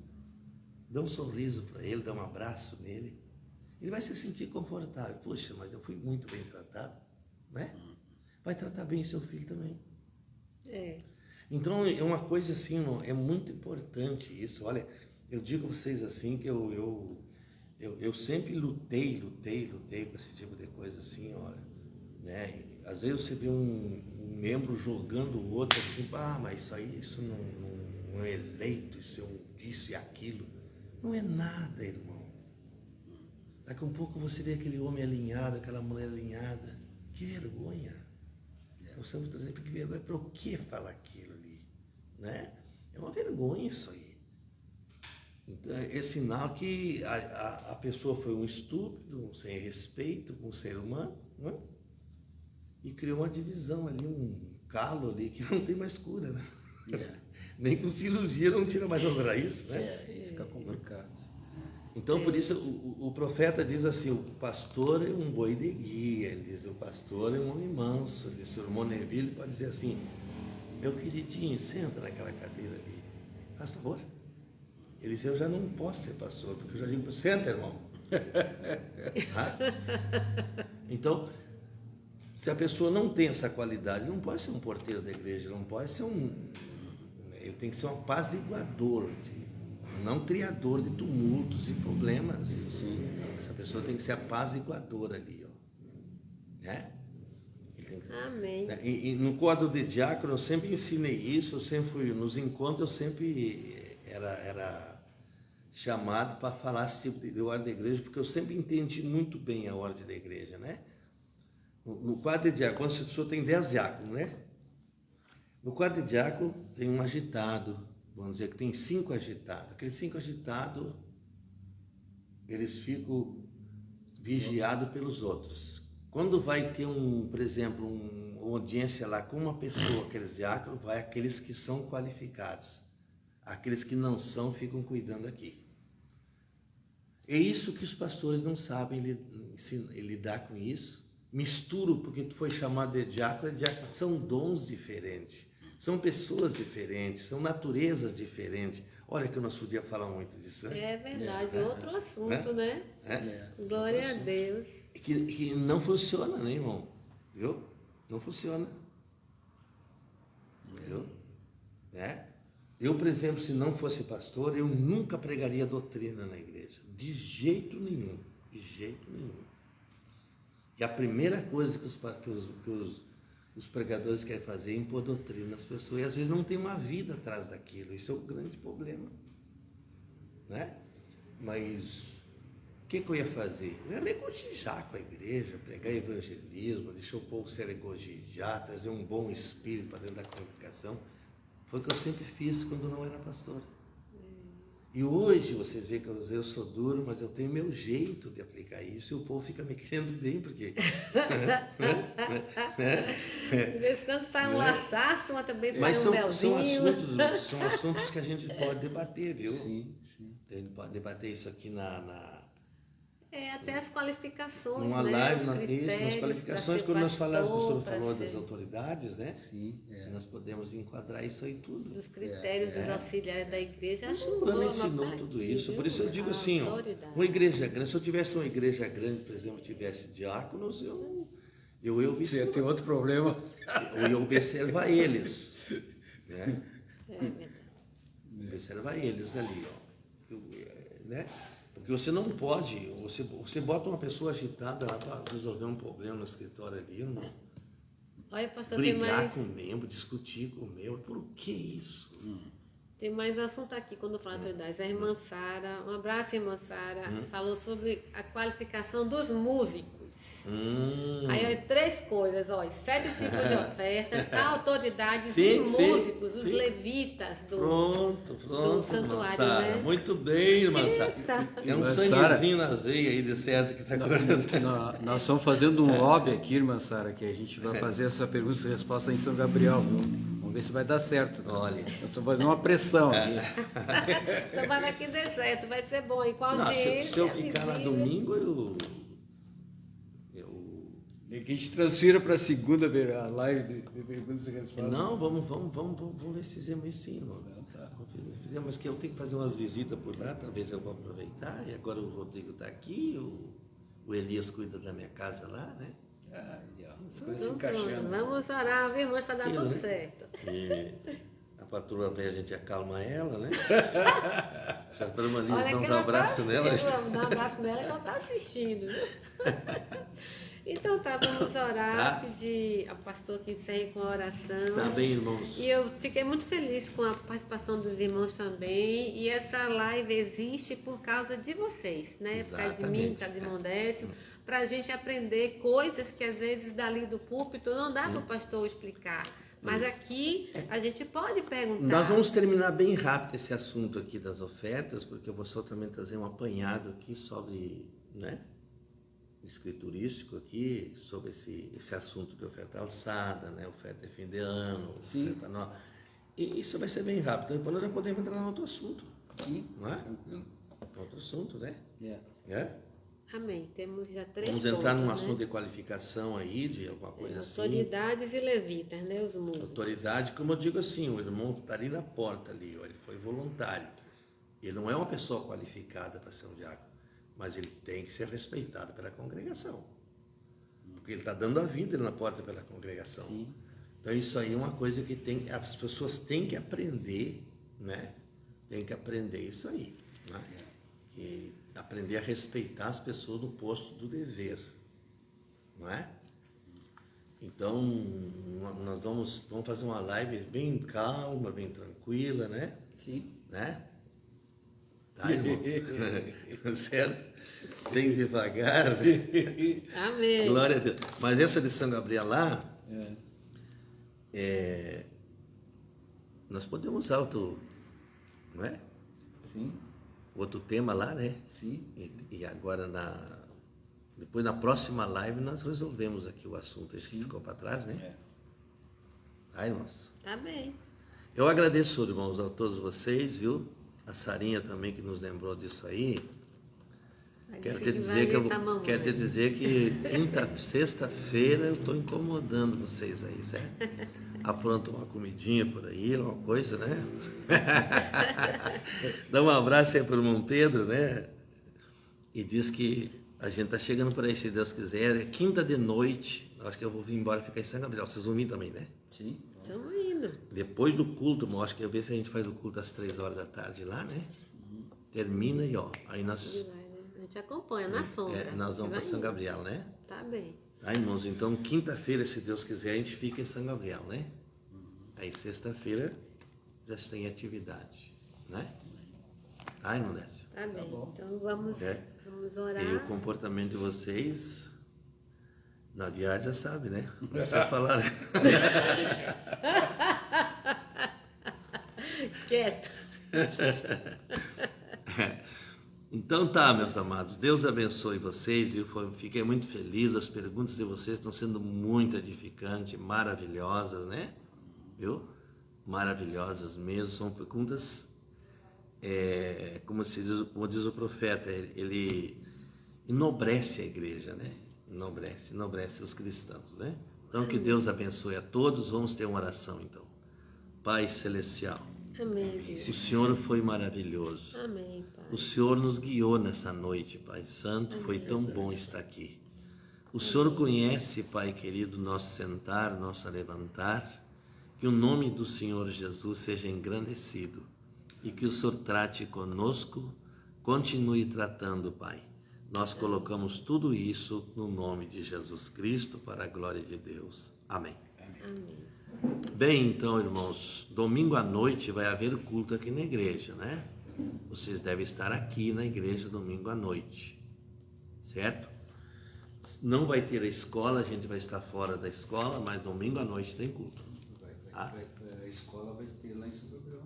dá um sorriso para ele, dá um abraço nele, ele vai se sentir confortável. Poxa, mas eu fui muito bem tratado, né? Vai tratar bem o seu filho também. Então, é uma coisa assim, irmão, é muito importante isso. Olha, eu digo a vocês assim, que eu sempre lutei com esse tipo de coisa assim, olha, né? E, às vezes você vê um membro jogando o outro assim, mas isso não é eleito, isso e aquilo. Não é nada, irmão. Daqui a um pouco você vê aquele homem alinhado, aquela mulher alinhada. Que vergonha. Nós estamos trazendo que vergonha. Para o que falar aquilo ali? Né? É uma vergonha isso aí. Então, é sinal que a pessoa foi um estúpido, um sem respeito com o ser humano, né? E criou uma divisão ali, um calo ali que não tem mais cura, né? Nem com cirurgia não tira mais as raízes, né? Fica complicado. Então, por isso, o profeta diz assim, o pastor é um boi de guia, ele diz, o pastor é um homem manso, ele diz, o irmão Neville pode dizer assim, meu queridinho, senta naquela cadeira ali, faz favor. Ele diz, eu já não posso ser pastor, porque eu já digo, senta, irmão. Então, se a pessoa não tem essa qualidade, não pode ser um porteiro da igreja, não pode ser ele tem que ser um apaziguador, não criador de tumultos e problemas. Sim. Essa pessoa tem que ser apaziguadora ali, ó. Né? Amém. E no quadro de diácono eu sempre ensinei isso, eu sempre fui, nos encontros eu sempre era chamado para falar esse tipo de ordem da igreja, porque eu sempre entendi muito bem a ordem da igreja, né? No quadro de diácono, quando a pessoa tem 10 diáconos, né? No quadro de diácono tem um agitado, vamos dizer que tem 5 agitados. Aqueles 5 agitados, eles ficam vigiados pelos outros. Quando vai ter por exemplo, uma audiência lá com uma pessoa, aqueles diáconos, vai aqueles que são qualificados. Aqueles que não são, ficam cuidando aqui. É isso que os pastores não sabem lidar com isso. Misturo, porque tu foi chamado de diácono, são dons diferentes. São pessoas diferentes, são naturezas diferentes. Olha que nós podíamos falar muito disso, né? É verdade, outro assunto, né? Glória a Deus. Que não funciona, né, irmão? Viu? Não funciona. Viu? Né? Eu, por exemplo, se não fosse pastor, eu nunca pregaria doutrina na igreja. De jeito nenhum. De jeito nenhum. E a primeira coisa que os pregadores querem fazer é impor doutrina nas pessoas. E às vezes não tem uma vida atrás daquilo. Isso é um grande problema. Né? Mas o que eu ia fazer? Eu ia regozijar com a igreja, pregar evangelismo, deixar o povo se regozijar, trazer um bom espírito para dentro da congregação. Foi o que eu sempre fiz quando não era pastor. E hoje vocês veem que eu sou duro, mas eu tenho meu jeito de aplicar isso e o povo fica me querendo bem, porque... De vez em quando sai um laçaço, mas também mas sai um melzinho. são assuntos que a gente pode debater, viu? Sim. A gente pode debater isso aqui Até as qualificações, numa né? live, Os nas qualificações, quando nós falamos, o pastor falou das ser... autoridades, né? Sim. Nós podemos enquadrar isso aí tudo. Dos critérios dos auxiliares da igreja, acho O plano ensinou tudo isso. Por isso eu digo assim, uma igreja grande, se eu tivesse uma igreja grande, por exemplo, tivesse diáconos, eu Você tem outro problema. Eu ia observar eles. Né? Observar eles ali, ó. Né? Porque você não pode, você bota uma pessoa agitada lá para resolver um problema no escritório ali, irmão. Olha, pastor, brigar com o membro, discutir com o membro, por que isso? Tem mais um assunto aqui, quando eu falo autoridades. A irmã Sara, um abraço, irmã Sara, falou sobre a qualificação dos músicos. Aí, 3 coisas. ofertas, ó, os 7 tipos de ofertas, autoridades Sim, e sim, músicos, os sim. levitas do Pronto, do santuário, Sara. né? Muito bem, irmã Sara. Eita. É um Irmã sanguezinho nas veias aí de certo que está correndo. Nós estamos fazendo um hobby aqui, irmã Sara, que a gente vai fazer essa pergunta e resposta em São Gabriel, viu? Vamos ver se vai dar certo. Olha. Eu estou fazendo uma pressão aqui. Tomara que dê certo, vai ser bom. E com a Não, audiência, se eu ficar lá visível. domingo, eu E que a gente transfira para segunda a live de perguntas e respostas. Não, vamos ver se fizemos isso sim, irmão. Fizemos, mas que eu tenho que fazer umas visitas por lá, talvez eu vou aproveitar. E agora o Rodrigo está aqui, o Elias cuida da minha casa lá, né? As coisas se Então, encaixando. vamos orar, viu, irmãos, para dar Aquilo, tudo né? certo. E a patroa vem, a gente acalma ela, né? Já para uma Olha dá que uns ela abraços tá, nela. Dá um abraço nela que ela está assistindo. Viu? Então tá, vamos orar, Tá. pedir ao pastor que encerre com a oração. Tá bem, irmãos. E eu fiquei muito feliz com a participação dos irmãos também. E essa live existe por causa de vocês, né? Por causa de mim, por causa de irmão Décio, para a gente aprender coisas que às vezes dali do púlpito não dá para o pastor explicar. Mas aqui a gente pode perguntar. Nós vamos terminar bem rápido esse assunto aqui das ofertas, porque eu vou só também trazer um apanhado aqui sobre, né? Escriturístico aqui, sobre esse assunto de oferta alçada, né? Oferta de fim de ano, Sim. oferta nova. E isso vai ser bem rápido. Então, depois nós já podemos entrar em outro assunto, Sim. não é? Outro assunto, né? Yeah. É? Amém. Temos já 3 Vamos pontos, entrar num né? assunto de qualificação aí, de alguma coisa assim. Autoridades e levitas, né? Os músicos. Autoridade, como eu digo assim, o irmão está ali na porta ali, ó, ele foi voluntário. Ele não é uma pessoa qualificada para ser um diácono, mas ele tem que ser respeitado pela congregação. Porque ele está dando a vida na porta pela congregação. Sim. Então isso aí é uma coisa que as pessoas têm que aprender, né? Tem que aprender isso aí, né? E aprender a respeitar as pessoas no posto do dever, não é? Então, nós vamos fazer uma live bem calma, bem tranquila, né? Sim. Né? Tá, irmãos? Certo? Bem devagar. Né? Amém. Glória a Deus. Mas essa de São Gabriel lá, nós podemos usar outro, não é? Sim. Outro tema lá, né? Sim. E agora, depois na próxima live, nós resolvemos aqui o assunto, esse que ficou para trás, né? Tá, irmãos? Tá bem. Eu agradeço, irmãos, a todos vocês, viu? A Sarinha também que nos lembrou disso aí. Quero te dizer que sexta-feira eu estou incomodando vocês aí, certo? Apronta uma comidinha por aí, uma coisa, né? Dá um abraço aí para o irmão Pedro, né? E diz que a gente está chegando por aí, se Deus quiser. É quinta de noite. Acho que eu vou vir embora ficar em São Gabriel. Vocês vão vir também, né? Sim. Estamos indo. Depois do culto, irmão, acho que eu ver se a gente faz o culto às 3 horas da tarde lá, né? Termina e ó. Aí nós, A gente acompanha na sombra. nós vamos Vai para São indo. Gabriel, né? Tá bem. Tá, irmãos? Então, quinta-feira, se Deus quiser, a gente fica em São Gabriel, né? Aí, sexta-feira, já tem atividade, né? Tá, irmão Décio? Tá bem. bom. Então vamos orar. E o comportamento de vocês, na viagem já sabe, né? Não precisa falar, né? Quieto. Então tá, meus amados, Deus abençoe vocês, viu? Fiquei muito feliz, as perguntas de vocês estão sendo muito edificantes, maravilhosas, né? Viu? Maravilhosas mesmo, são perguntas, como diz o profeta, ele enobrece a igreja, né? Enobrece os cristãos, né? Então que Deus abençoe a todos, vamos ter uma oração então. Pai Celestial, Amém, Deus. o Senhor foi maravilhoso. Amém, Pai. O Senhor nos guiou nessa noite, Pai Santo, foi tão bom estar aqui. O Senhor conhece, Pai querido, nosso sentar, nosso levantar, que o nome do Senhor Jesus seja engrandecido e que o Senhor trate conosco, continue tratando, Pai. Nós colocamos tudo isso no nome de Jesus Cristo, para a glória de Deus. Amém. Amém. Bem, então, irmãos, domingo à noite vai haver culto aqui na igreja, né? Vocês devem estar aqui na igreja domingo à noite, certo? Não vai ter a escola, a gente vai estar fora da escola, mas domingo à noite tem culto. A escola vai ter lá em São Gabriel.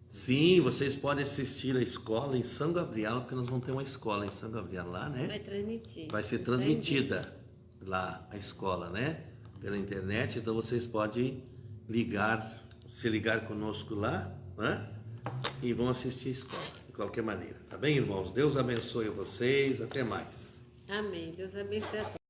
Sim, vocês podem assistir a escola em São Gabriel, porque nós vamos ter uma escola em São Gabriel lá, né? Vai transmitir. Vai ser transmitida lá a escola, né? Pela internet, então vocês podem se ligar conosco lá, né? E vão assistir a escola, de qualquer maneira. Tá bem, irmãos? Deus abençoe vocês, até mais. Amém. Deus abençoe a todos.